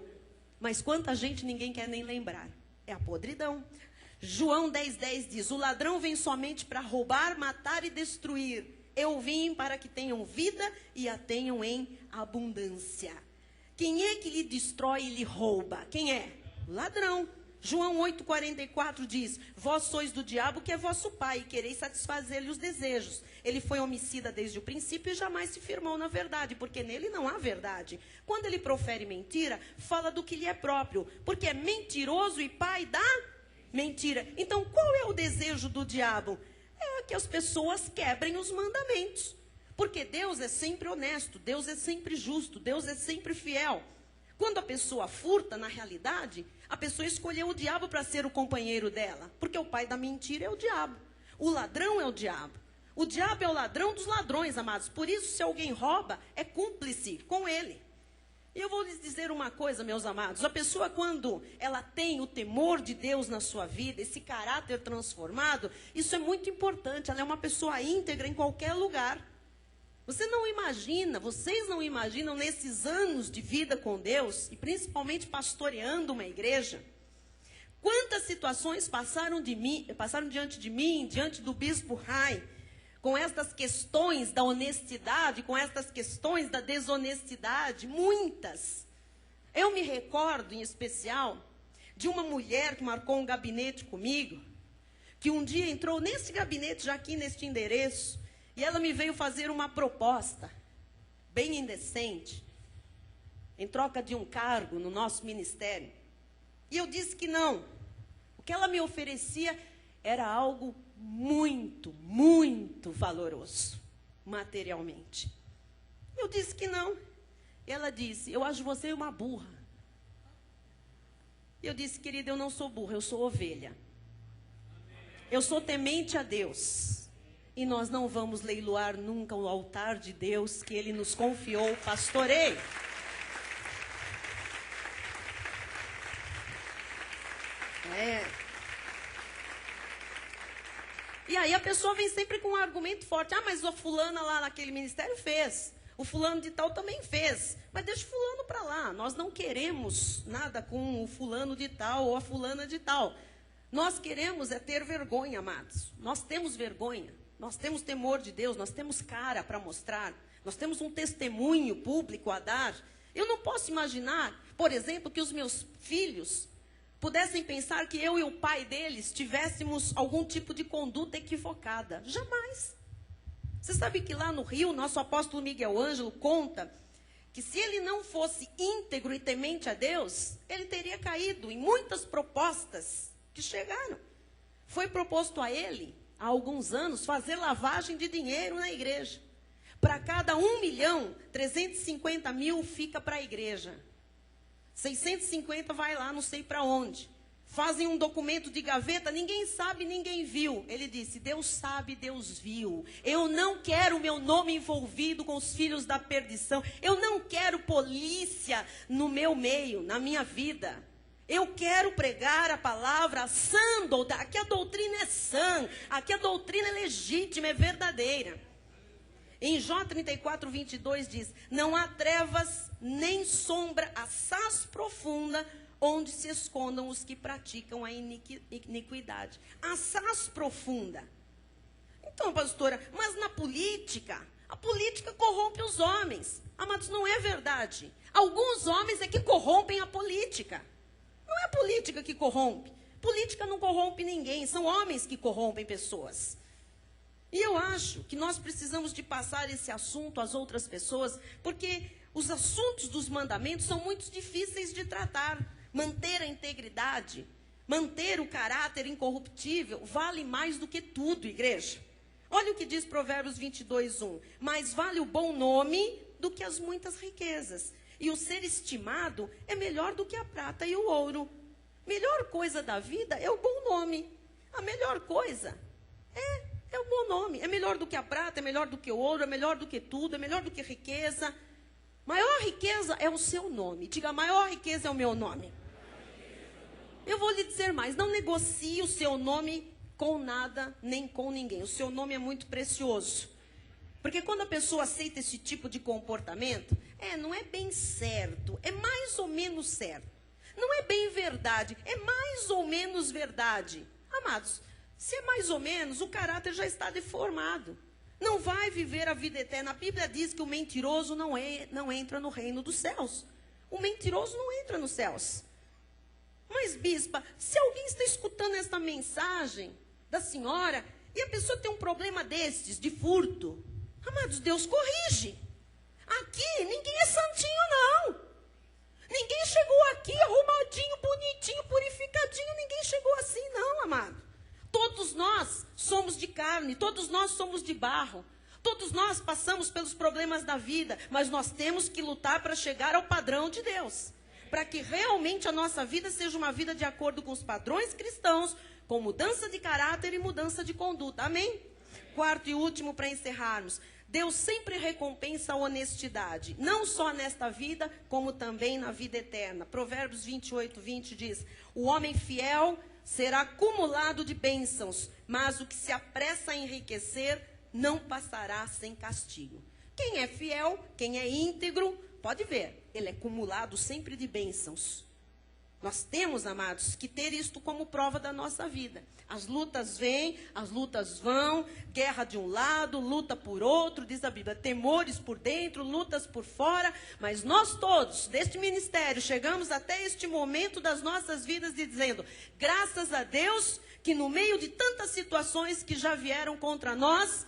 Mas quanta gente ninguém quer nem lembrar. É a podridão. João 10, 10 diz, o ladrão vem somente para roubar, matar e destruir. Eu vim para que tenham vida e a tenham em abundância. Quem é que lhe destrói e lhe rouba? Quem é? O ladrão. João 8,44 diz: vós sois do diabo, que é vosso pai, e quereis satisfazer-lhe os desejos. Ele foi homicida desde o princípio e jamais se firmou na verdade, porque nele não há verdade. Quando ele profere mentira, fala do que lhe é próprio, porque é mentiroso e pai da mentira. Então, qual é o desejo do diabo? É que as pessoas quebrem os mandamentos. Porque Deus é sempre honesto, Deus é sempre justo, Deus é sempre fiel. Quando a pessoa furta, na realidade, a pessoa escolheu o diabo para ser o companheiro dela. Porque o pai da mentira é o diabo. O ladrão é o diabo. O diabo é o ladrão dos ladrões, amados. Por isso, se alguém rouba, é cúmplice com ele. E eu vou lhes dizer uma coisa, meus amados. A pessoa, quando ela tem o temor de Deus na sua vida, esse caráter transformado, isso é muito importante. Ela é uma pessoa íntegra em qualquer lugar. Vocês não imaginam nesses anos de vida com Deus, e principalmente pastoreando uma igreja, quantas situações passaram diante de mim, diante do bispo Rai, com estas questões da honestidade, com estas questões da desonestidade, muitas. Eu me recordo, em especial, de uma mulher que marcou um gabinete comigo, que um dia entrou nesse gabinete, já aqui neste endereço, e ela me veio fazer uma proposta, bem indecente, em troca de um cargo no nosso ministério. E eu disse que não. O que ela me oferecia era algo muito, muito valoroso, materialmente. Eu disse que não. Ela disse: eu acho você uma burra. Eu disse: querida, eu não sou burra, eu sou ovelha. Eu sou temente a Deus. E nós não vamos leiloar nunca o altar de Deus que Ele nos confiou, pastoreio. E aí a pessoa vem sempre com um argumento forte. Ah, mas a fulana lá naquele ministério fez. O fulano de tal também fez. Mas deixa o fulano para lá. Nós não queremos nada com o fulano de tal ou a fulana de tal. Nós queremos é ter vergonha, amados. Nós temos vergonha. Nós temos temor de Deus, nós temos cara para mostrar, nós temos um testemunho público a dar. Eu não posso imaginar, por exemplo, que os meus filhos pudessem pensar que eu e o pai deles tivéssemos algum tipo de conduta equivocada. Jamais. Você sabe que lá no Rio, nosso apóstolo Miguel Ângelo conta que se ele não fosse íntegro e temente a Deus, ele teria caído em muitas propostas que chegaram. Foi proposto a ele, há alguns anos, fazer lavagem de dinheiro na igreja. Para cada 1 milhão, 350 mil fica para a igreja. 650 vai lá, não sei para onde. Fazem um documento de gaveta, ninguém sabe, ninguém viu. Ele disse: Deus sabe, Deus viu. Eu não quero o meu nome envolvido com os filhos da perdição. Eu não quero polícia no meu meio, na minha vida. Eu quero pregar a palavra sã doutrina. Aqui a doutrina é sã. Aqui a doutrina é legítima, é verdadeira. Em Jó 34, 22 diz: não há trevas nem sombra assaz profunda onde se escondam os que praticam a iniquidade. Assaz profunda. Então, pastora, mas na política, a política corrompe os homens. Amados, não é verdade. Alguns homens é que corrompem a política. Não é a política que corrompe. Política não corrompe ninguém. São homens que corrompem pessoas. E eu acho que nós precisamos de passar esse assunto às outras pessoas, porque os assuntos dos mandamentos são muito difíceis de tratar. Manter a integridade, manter o caráter incorruptível, vale mais do que tudo, igreja. Olha o que diz Provérbios 22, 1. Mais vale o bom nome do que as muitas riquezas. E o ser estimado é melhor do que a prata e o ouro. Melhor coisa da vida é o bom nome. A melhor coisa é o bom nome. É melhor do que a prata, é melhor do que o ouro, é melhor do que tudo, é melhor do que riqueza. Maior riqueza é o seu nome. Diga: maior riqueza é o meu nome. Eu vou lhe dizer mais: não negocie o seu nome com nada, nem com ninguém. O seu nome é muito precioso. Porque quando a pessoa aceita esse tipo de comportamento, não é bem certo, é mais ou menos certo. Não é bem verdade, é mais ou menos verdade. Amados, se é mais ou menos, o caráter já está deformado. não vai viver a vida eterna. A Bíblia diz que o mentiroso não entra no reino dos céus. O mentiroso não entra nos céus. Mas, bispa, se alguém está escutando esta mensagem da senhora e a pessoa tem um problema destes, de furto, amados, Deus corrige. Aqui, ninguém é santinho, não. Ninguém chegou aqui arrumadinho, bonitinho, purificadinho. Ninguém chegou assim, não, amado. Todos nós somos de carne, todos nós somos de barro. Todos nós passamos pelos problemas da vida, mas nós temos que lutar para chegar ao padrão de Deus. Para que realmente a nossa vida seja uma vida de acordo com os padrões cristãos, com mudança de caráter e mudança de conduta. Amém? Quarto e último para encerrarmos. Deus sempre recompensa a honestidade, não só nesta vida, como também na vida eterna. Provérbios 28:20 diz: o homem fiel será acumulado de bênçãos, mas o que se apressa a enriquecer não passará sem castigo. Quem é fiel, quem é íntegro, pode ver, ele é acumulado sempre de bênçãos. Nós temos, amados, que ter isto como prova da nossa vida. As lutas vêm, as lutas vão, guerra de um lado, luta por outro, diz a Bíblia, temores por dentro, lutas por fora, mas nós todos, deste ministério, chegamos até este momento das nossas vidas dizendo, graças a Deus, que no meio de tantas situações que já vieram contra nós,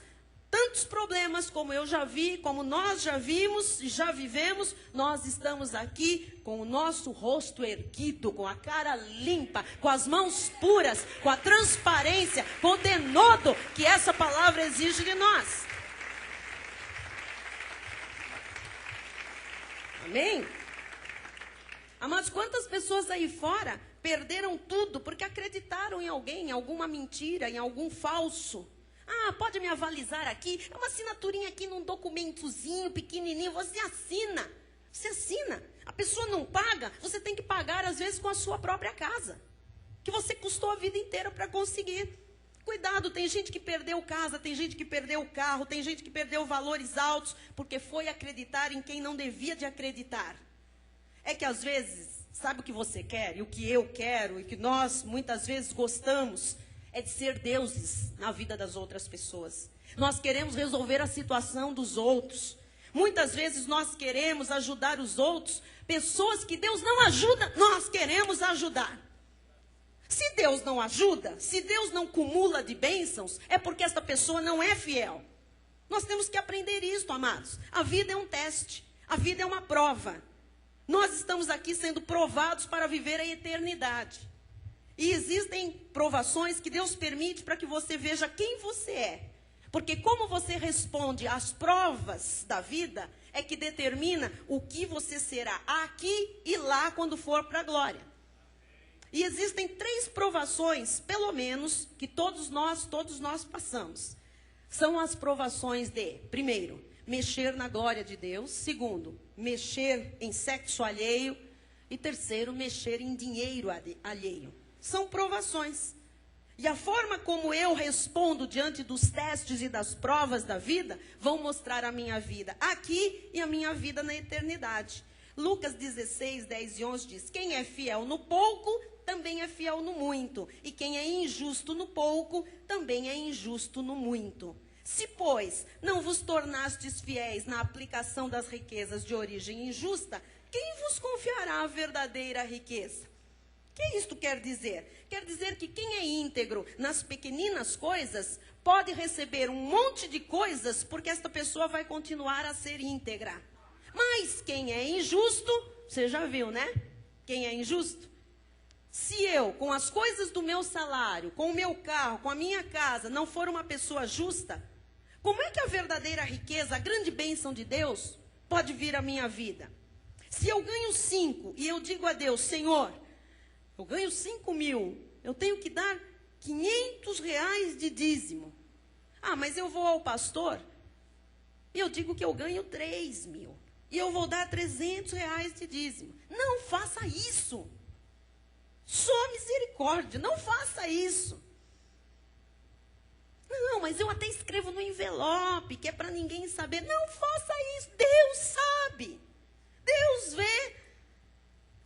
tantos problemas como eu já vi, como nós já vimos e já vivemos, nós estamos aqui com o nosso rosto erguido, com a cara limpa, com as mãos puras, com a transparência, com o denodo que essa palavra exige de nós. Amém? Amados, quantas pessoas aí fora perderam tudo porque acreditaram em alguém, em alguma mentira, em algum falso? Ah, pode me avalizar aqui? É uma assinaturinha aqui num documentozinho pequenininho. Você assina. Você assina. A pessoa não paga, você tem que pagar às vezes com a sua própria casa. Que você custou a vida inteira para conseguir. Cuidado, tem gente que perdeu casa, tem gente que perdeu carro, tem gente que perdeu valores altos porque foi acreditar em quem não devia de acreditar. É que às vezes, sabe o que você quer e o que eu quero e que nós muitas vezes gostamos? É de ser deuses na vida das outras pessoas. Nós queremos resolver a situação dos outros. Muitas vezes nós queremos ajudar os outros. Pessoas que Deus não ajuda, nós queremos ajudar. Se Deus não ajuda, se Deus não cumula de bênçãos, é porque essa pessoa não é fiel. Nós temos que aprender isso, amados. A vida é um teste. A vida é uma prova. Nós estamos aqui sendo provados para viver a eternidade. E existem provações que Deus permite para que você veja quem você é. Porque como você responde às provas da vida, é que determina o que você será aqui e lá quando for para a glória. E existem 3 provações, pelo menos, que todos nós passamos. São as provações de, primeiro, mexer na glória de Deus. Segundo, mexer em sexo alheio. E terceiro, mexer em dinheiro alheio. São provações. E a forma como eu respondo diante dos testes e das provas da vida, vão mostrar a minha vida aqui e a minha vida na eternidade. Lucas 16, 10 e 11 diz, quem é fiel no pouco, também é fiel no muito. E quem é injusto no pouco, também é injusto no muito. Se, pois, não vos tornastes fiéis na aplicação das riquezas de origem injusta, quem vos confiará a verdadeira riqueza? O que isto quer dizer? Quer dizer que quem é íntegro nas pequeninas coisas pode receber um monte de coisas porque esta pessoa vai continuar a ser íntegra. Mas quem é injusto, você já viu, né? Quem é injusto? Se eu, com as coisas do meu salário, com o meu carro, com a minha casa, não for uma pessoa justa, como é que a verdadeira riqueza, a grande bênção de Deus, pode vir à minha vida? Se eu ganho 5 e eu digo a Deus, Senhor, eu ganho 5.000, eu tenho que dar R$500 de dízimo. Ah, mas eu vou ao pastor e eu digo que eu ganho 3.000. E eu vou dar R$300 de dízimo. Não faça isso. Só misericórdia, não faça isso. Não, mas eu até escrevo no envelope, que é para ninguém saber. Não faça isso, Deus sabe. Deus vê.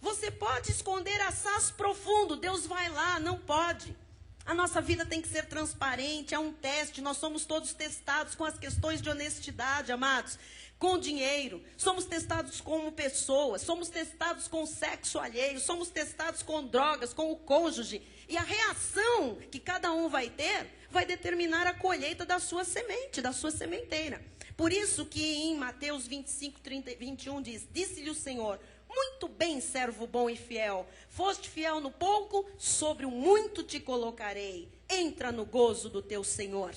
Você pode esconder assaz profundo, Deus vai lá, não pode. A nossa vida tem que ser transparente, é um teste, nós somos todos testados com as questões de honestidade, amados, com dinheiro, somos testados como pessoas, somos testados com sexo alheio, somos testados com drogas, com o cônjuge, e a reação que cada um vai ter, vai determinar a colheita da sua semente, da sua sementeira. Por isso que em Mateus 25, 30 e 21 diz, disse-lhe o Senhor, muito bem, servo bom e fiel. Foste fiel no pouco, sobre o muito te colocarei. Entra no gozo do teu Senhor.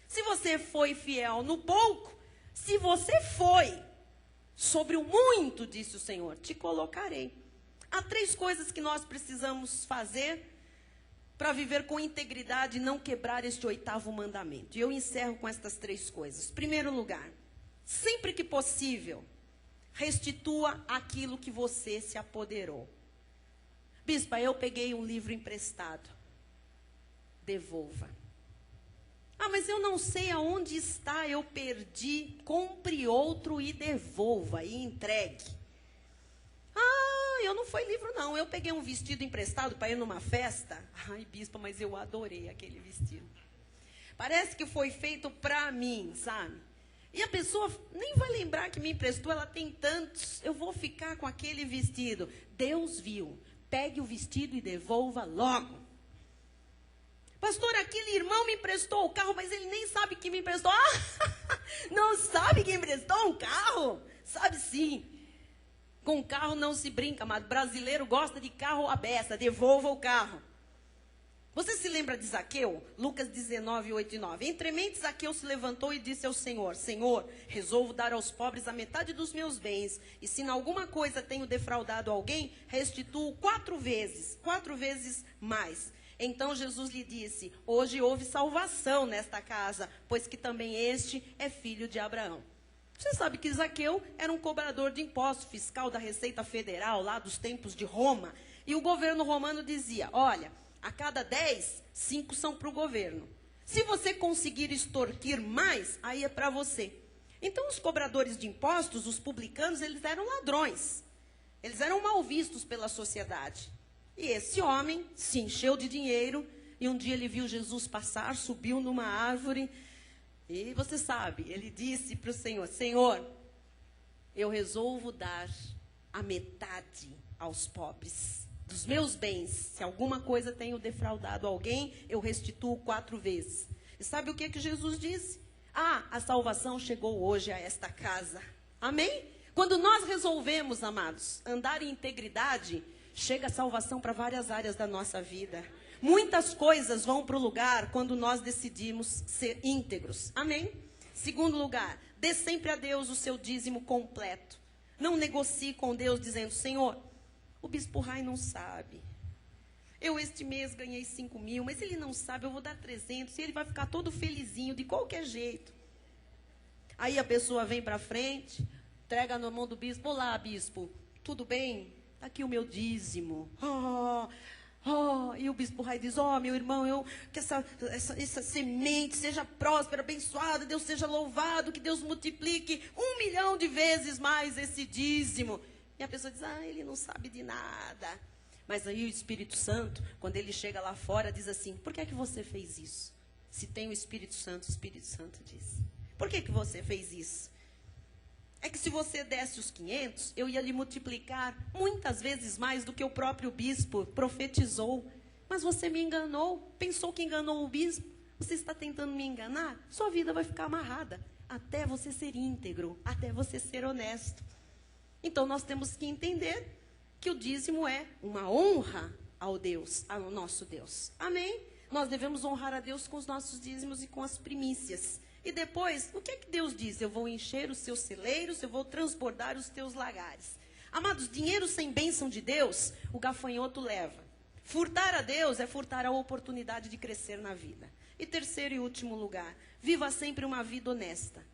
Se você foi fiel no pouco, se você foi sobre o muito, disse o Senhor, te colocarei. Há 3 coisas que nós precisamos fazer para viver com integridade e não quebrar este 8º mandamento. E eu encerro com estas 3 coisas. Primeiro lugar, sempre que possível, restitua aquilo que você se apoderou. Bispa, eu peguei um livro emprestado. Devolva. Ah, mas eu não sei aonde está, eu perdi. Compre outro e devolva, e entregue. Ah, eu não foi livro não, eu peguei um vestido emprestado para ir numa festa. Ai, bispa, mas eu adorei aquele vestido. Parece que foi feito para mim, sabe? E a pessoa nem vai lembrar que me emprestou, ela tem tantos, eu vou ficar com aquele vestido. Deus viu, pegue o vestido e devolva logo. Pastor, aquele irmão me emprestou o carro, mas ele nem sabe que me emprestou. Ah, não sabe que emprestou um carro? Sabe sim. Com carro não se brinca, mas brasileiro gosta de carro à beça, devolva o carro. Você se lembra de Zaqueu? Lucas 19, 8 e 9. Entremente Zaqueu se levantou e disse ao Senhor, Senhor, resolvo dar aos pobres a metade dos meus bens, e se em alguma coisa tenho defraudado alguém, restituo 4 vezes mais. Então Jesus lhe disse, hoje houve salvação nesta casa, pois que também este é filho de Abraão. Você sabe que Zaqueu era um cobrador de imposto fiscal da Receita Federal, lá dos tempos de Roma, e o governo romano dizia, olha, a cada 10, 5 são para o governo. Se você conseguir extorquir mais, aí é para você. Então, os cobradores de impostos, os publicanos, eles eram ladrões. Eles eram mal vistos pela sociedade. E esse homem se encheu de dinheiro, e um dia ele viu Jesus passar, subiu numa árvore, e você sabe, ele disse para o Senhor, Senhor, eu resolvo dar a metade aos pobres. Dos meus bens, se alguma coisa tenho defraudado alguém, eu restituo 4 vezes. E sabe o que Jesus disse? Ah, a salvação chegou hoje a esta casa. Amém? Quando nós resolvemos, amados, andar em integridade, chega a salvação para várias áreas da nossa vida. Muitas coisas vão para o lugar quando nós decidimos ser íntegros. Amém? Segundo lugar, dê sempre a Deus o seu dízimo completo. Não negocie com Deus dizendo, Senhor, o bispo Rai não sabe. Eu este mês ganhei 5 mil, mas ele não sabe, eu vou dar 300, e ele vai ficar todo felizinho, de qualquer jeito. Aí a pessoa vem para frente, entrega na mão do bispo, olá bispo, tudo bem? Está aqui o meu dízimo. E o bispo Rai diz, meu irmão, que essa semente seja próspera, abençoada, Deus seja louvado, que Deus multiplique 1 milhão de vezes mais esse dízimo. E a pessoa diz, ele não sabe de nada. Mas aí o Espírito Santo, quando ele chega lá fora, diz assim, por que é que você fez isso? Se tem o Espírito Santo diz. Por que você fez isso? É que se você desse os 500, eu ia lhe multiplicar muitas vezes mais do que o próprio bispo profetizou. Mas você me enganou, pensou que enganou o bispo. Você está tentando me enganar? Sua vida vai ficar amarrada, até você ser íntegro, até você ser honesto. Então, nós temos que entender que o dízimo é uma honra ao nosso Deus. Amém? Nós devemos honrar a Deus com os nossos dízimos e com as primícias. E depois, o que é que Deus diz? Eu vou encher os seus celeiros, eu vou transbordar os teus lagares. Amados, dinheiro sem bênção de Deus, o gafanhoto leva. Furtar a Deus é furtar a oportunidade de crescer na vida. E terceiro e último lugar, viva sempre uma vida honesta.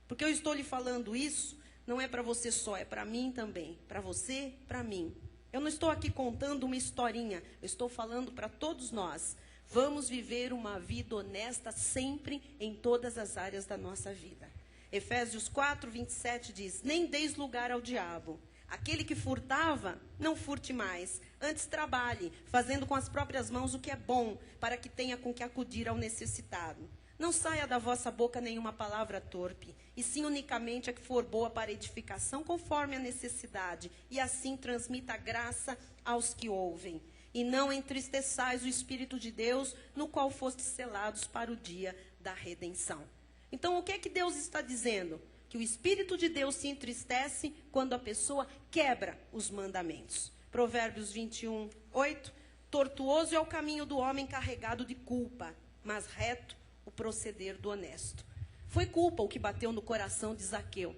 Porque eu estou lhe falando isso, não é para você só, é para mim também. Para você, para mim. Eu não estou aqui contando uma historinha, eu estou falando para todos nós. Vamos viver uma vida honesta sempre em todas as áreas da nossa vida. Efésios 4, 27 diz, nem deis lugar ao diabo. Aquele que furtava, não furte mais. Antes trabalhe, fazendo com as próprias mãos o que é bom, para que tenha com que acudir ao necessitado. Não saia da vossa boca nenhuma palavra torpe, e sim unicamente a que for boa para edificação, conforme a necessidade, e assim transmita a graça aos que ouvem. E não entristeçais o Espírito de Deus, no qual fostes selados para o dia da redenção. Então, o que é que Deus está dizendo? Que o Espírito de Deus se entristece quando a pessoa quebra os mandamentos. Provérbios 21, 8. Tortuoso é o caminho do homem carregado de culpa, mas reto o proceder do honesto. Foi culpa o que bateu no coração de Zaqueu.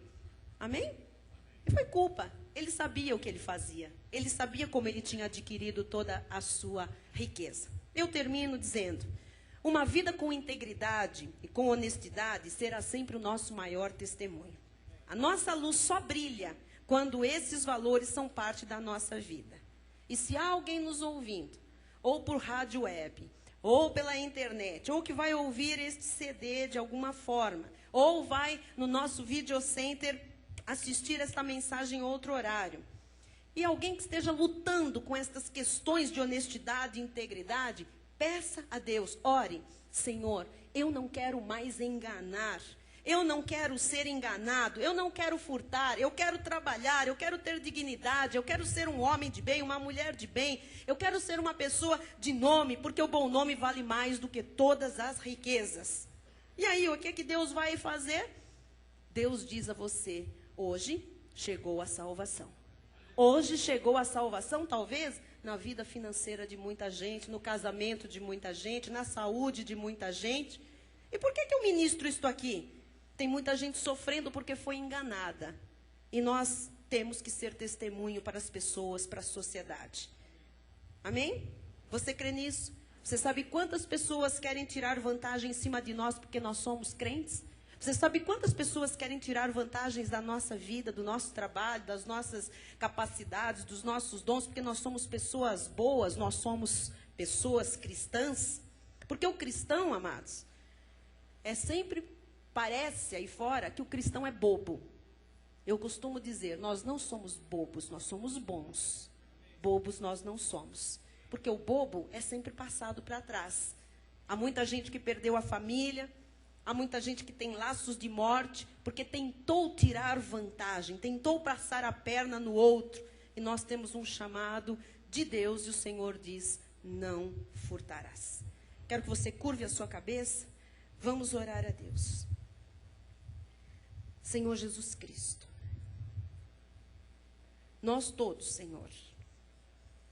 Amém? E foi culpa. Ele sabia o que ele fazia. Ele sabia como ele tinha adquirido toda a sua riqueza. Eu termino dizendo: uma vida com integridade e com honestidade será sempre o nosso maior testemunho. A nossa luz só brilha quando esses valores são parte da nossa vida. E se há alguém nos ouvindo, ou por rádio web, ou pela internet, ou que vai ouvir este CD de alguma forma, ou vai no nosso video center assistir esta mensagem em outro horário, e alguém que esteja lutando com estas questões de honestidade e integridade, peça a Deus, ore: Senhor, eu não quero mais enganar, eu não quero ser enganado, eu não quero furtar, eu quero trabalhar, eu quero ter dignidade, eu quero ser um homem de bem, uma mulher de bem, eu quero ser uma pessoa de nome, porque o bom nome vale mais do que todas as riquezas. E aí, o que que Deus vai fazer? Deus diz a você: hoje chegou a salvação. Hoje chegou a salvação, talvez, na vida financeira de muita gente, no casamento de muita gente, na saúde de muita gente. E por que eu ministro isto aqui? Tem muita gente sofrendo porque foi enganada. E nós temos que ser testemunho para as pessoas, para a sociedade. Amém? Você crê nisso? Você sabe quantas pessoas querem tirar vantagem em cima de nós porque nós somos crentes? Você sabe quantas pessoas querem tirar vantagens da nossa vida, do nosso trabalho, das nossas capacidades, dos nossos dons, porque nós somos pessoas boas, nós somos pessoas cristãs? Porque o cristão, amados, parece aí fora que o cristão é bobo. Eu costumo dizer, nós não somos bobos, nós somos bons. Bobos nós não somos. Porque o bobo é sempre passado para trás. Há muita gente que perdeu a família, há muita gente que tem laços de morte, porque tentou tirar vantagem, tentou passar a perna no outro. E nós temos um chamado de Deus e o Senhor diz: não furtarás. Quero que você curve a sua cabeça. Vamos orar a Deus. Senhor Jesus Cristo, nós todos, Senhor,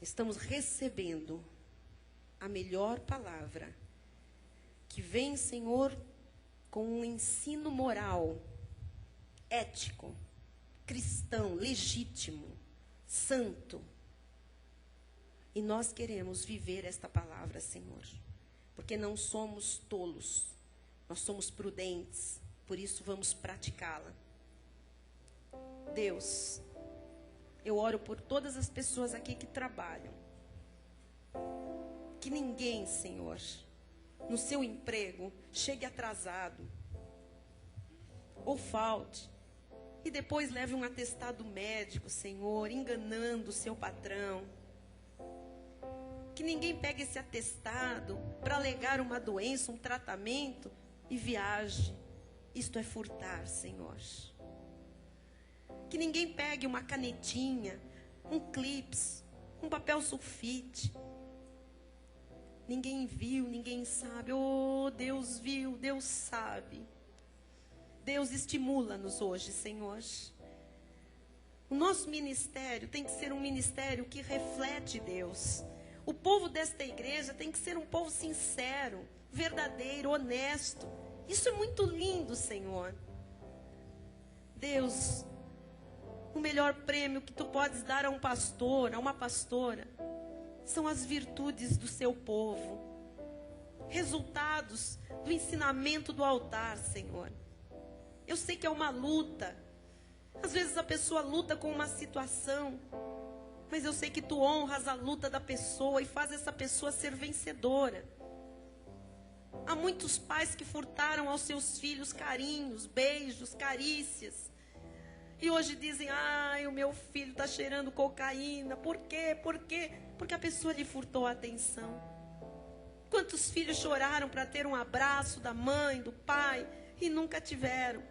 estamos recebendo a melhor palavra, que vem, Senhor, com um ensino moral, ético, cristão, legítimo, santo. E nós queremos viver esta palavra, Senhor, porque não somos tolos, nós somos prudentes, por isso vamos praticá-la. Deus, eu oro por todas as pessoas aqui que trabalham. Que ninguém, Senhor, no seu emprego, chegue atrasado, ou falte, e depois leve um atestado médico, Senhor, enganando o seu patrão. Que ninguém pegue esse atestado para alegar uma doença, um tratamento, e viaje. Isto é furtar, Senhor. Que ninguém pegue uma canetinha, um clips, um papel sulfite. Ninguém viu, ninguém sabe. Oh, Deus viu, Deus sabe. Deus, estimula-nos hoje, Senhor. O nosso ministério tem que ser um ministério que reflete Deus. O povo desta igreja tem que ser um povo sincero, verdadeiro, honesto. Isso é muito lindo, Senhor. Deus, o melhor prêmio que tu podes dar a um pastor, a uma pastora, são as virtudes do seu povo, resultados do ensinamento do altar, Senhor. Eu sei que é uma luta, às vezes a pessoa luta com uma situação, mas eu sei que tu honras a luta da pessoa e faz essa pessoa ser vencedora. Há muitos pais que furtaram aos seus filhos carinhos, beijos, carícias. E hoje dizem, ai, o meu filho está cheirando cocaína. Por quê? Por quê? Porque a pessoa lhe furtou a atenção. Quantos filhos choraram para ter um abraço da mãe, do pai, e nunca tiveram?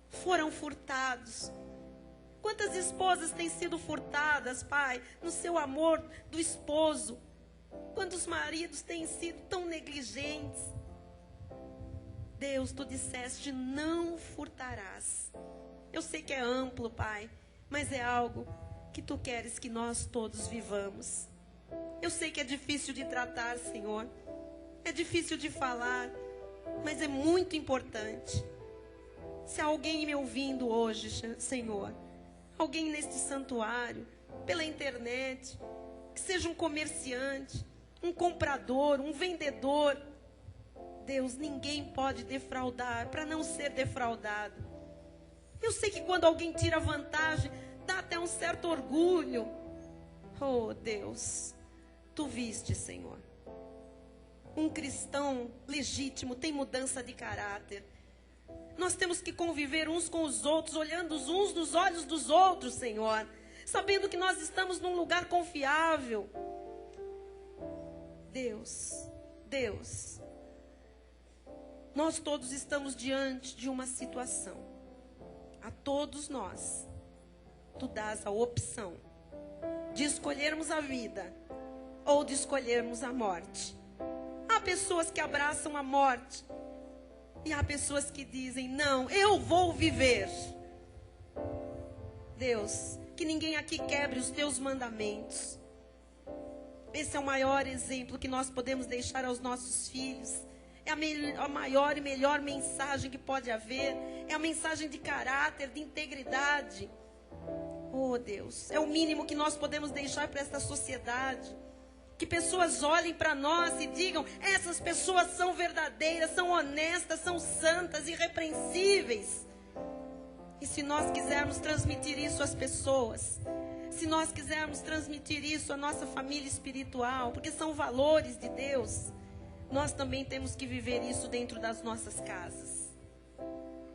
Foram furtados. Quantas esposas têm sido furtadas, pai, no seu amor do esposo? Quantos maridos têm sido tão negligentes? Deus, tu disseste, não furtarás. Eu sei que é amplo, pai, mas é algo que tu queres que nós todos vivamos. Eu sei que é difícil de tratar, Senhor. É difícil de falar, mas é muito importante. Se há alguém me ouvindo hoje, Senhor, alguém neste santuário, pela internet, que seja um comerciante, um comprador, um vendedor, Deus, ninguém pode defraudar para não ser defraudado. Eu sei que quando alguém tira vantagem, dá até um certo orgulho. Oh, Deus, tu viste, Senhor. Um cristão legítimo tem mudança de caráter. Nós temos que conviver uns com os outros, olhando os uns nos olhos dos outros, Senhor, sabendo que nós estamos num lugar confiável. Deus, nós todos estamos diante de uma situação. A todos nós, tu dás a opção de escolhermos a vida ou de escolhermos a morte. Há pessoas que abraçam a morte e há pessoas que dizem, não, eu vou viver. Deus, que ninguém aqui quebre os teus mandamentos. Esse é o maior exemplo que nós podemos deixar aos nossos filhos. É a maior e melhor mensagem que pode haver. É a mensagem de caráter, de integridade. Oh, Deus, é o mínimo que nós podemos deixar para esta sociedade. Que pessoas olhem para nós e digam, essas pessoas são verdadeiras, são honestas, são santas, irrepreensíveis. E se nós quisermos transmitir isso às pessoas, se nós quisermos transmitir isso à nossa família espiritual, porque são valores de Deus, nós também temos que viver isso dentro das nossas casas.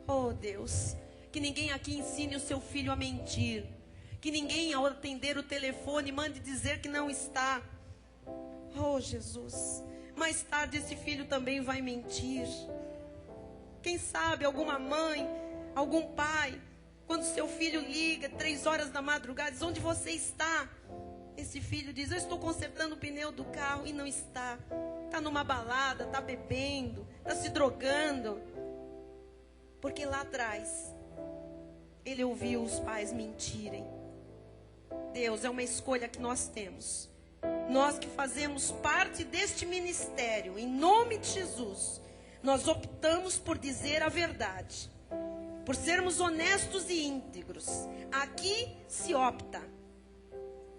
Oh, Deus, que ninguém aqui ensine o seu filho a mentir. Que ninguém, ao atender o telefone, mande dizer que não está. Oh, Jesus, mais tarde esse filho também vai mentir. Quem sabe alguma mãe, algum pai, quando seu filho liga 3 horas da madrugada, diz, onde você está? Esse filho diz, eu estou consertando o pneu do carro, e não está. Está numa balada, está bebendo, está se drogando. Porque lá atrás, ele ouviu os pais mentirem. Deus, é uma escolha que nós temos. Nós que fazemos parte deste ministério, em nome de Jesus, nós optamos por dizer a verdade. Por sermos honestos e íntegros. Aqui se opta.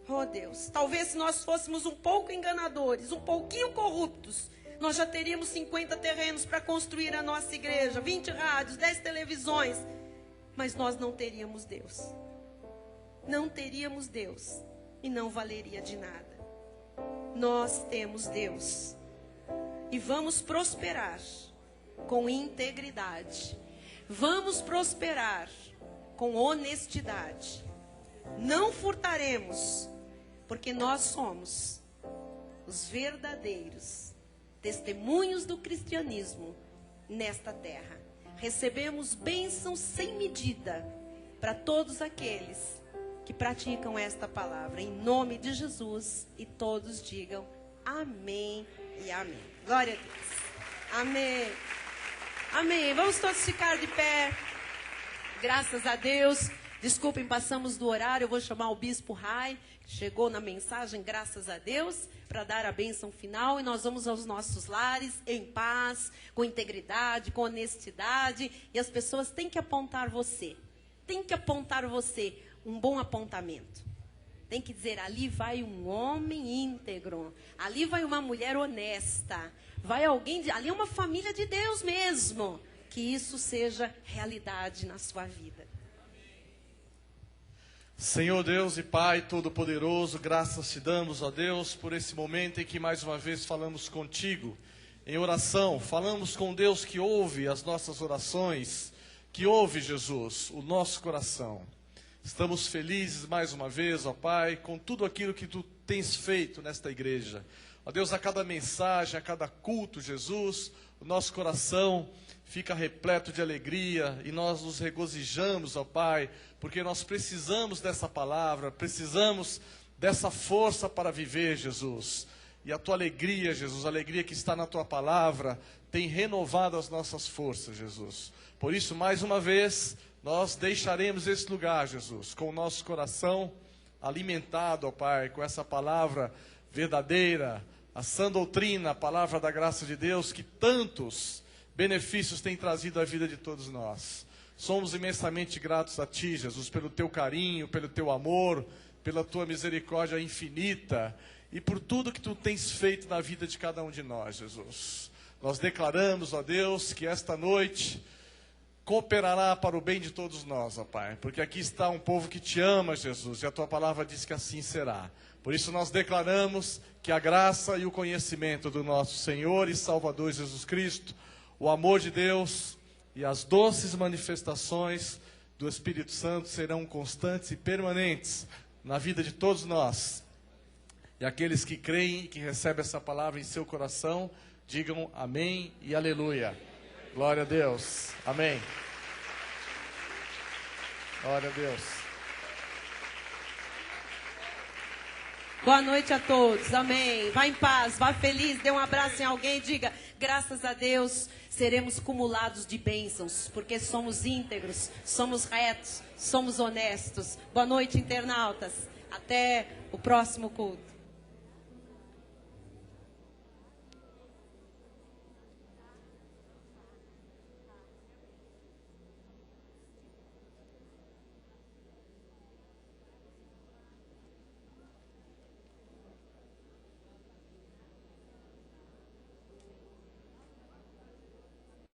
Oh, Deus, talvez se nós fôssemos um pouco enganadores, um pouquinho corruptos, nós já teríamos 50 terrenos para construir a nossa igreja, 20 rádios, 10 televisões. Mas nós não teríamos Deus. Não teríamos Deus. E não valeria de nada. Nós temos Deus. E vamos prosperar com integridade. Vamos prosperar com honestidade. Não furtaremos, porque nós somos os verdadeiros testemunhos do cristianismo nesta terra. Recebemos bênçãos sem medida para todos aqueles que praticam esta palavra. Em nome de Jesus, e todos digam amém e amém. Glória a Deus. Amém. Amém. Vamos todos ficar de pé. Graças a Deus. Desculpem, passamos do horário. Eu vou chamar o Bispo Rai, que chegou na mensagem, graças a Deus, para dar a bênção final. E nós vamos aos nossos lares em paz, com integridade, com honestidade. E as pessoas têm que apontar você. Tem que apontar você. Um bom apontamento. Tem que dizer, ali vai um homem íntegro. Ali vai uma mulher honesta. Vai alguém, ali é uma família de Deus mesmo. Que isso seja realidade na sua vida. Senhor Deus e Pai Todo-Poderoso, graças te damos, ó Deus, por esse momento em que mais uma vez falamos contigo, em oração, falamos com Deus que ouve as nossas orações, que ouve, Jesus, o nosso coração. Estamos felizes mais uma vez, ó Pai, com tudo aquilo que Tu tens feito nesta igreja. Ó Deus, a cada mensagem, a cada culto, Jesus, o nosso coração fica repleto de alegria e nós nos regozijamos, ó Pai, porque nós precisamos dessa palavra, precisamos dessa força para viver, Jesus. E a Tua alegria, Jesus, a alegria que está na Tua palavra, tem renovado as nossas forças, Jesus. Por isso, mais uma vez, nós deixaremos esse lugar, Jesus, com o nosso coração alimentado, ó Pai, com essa palavra verdadeira, a sã doutrina, a palavra da graça de Deus, que tantos benefícios tem trazido à vida de todos nós. Somos imensamente gratos a Ti, Jesus, pelo Teu carinho, pelo Teu amor, pela Tua misericórdia infinita e por tudo que Tu tens feito na vida de cada um de nós, Jesus. Nós declaramos, ó Deus, que esta noite cooperará para o bem de todos nós, ó Pai, porque aqui está um povo que Te ama, Jesus, e a Tua palavra diz que assim será. Por isso nós declaramos que a graça e o conhecimento do nosso Senhor e Salvador Jesus Cristo, o amor de Deus e as doces manifestações do Espírito Santo serão constantes e permanentes na vida de todos nós. E aqueles que creem e que recebem essa palavra em seu coração, digam amém e aleluia. Glória a Deus. Amém. Glória a Deus. Boa noite a todos, amém. Vá em paz, vá feliz, dê um abraço em alguém, diga, graças a Deus, seremos cumulados de bênçãos, porque somos íntegros, somos retos, somos honestos. Boa noite, internautas, até o próximo culto.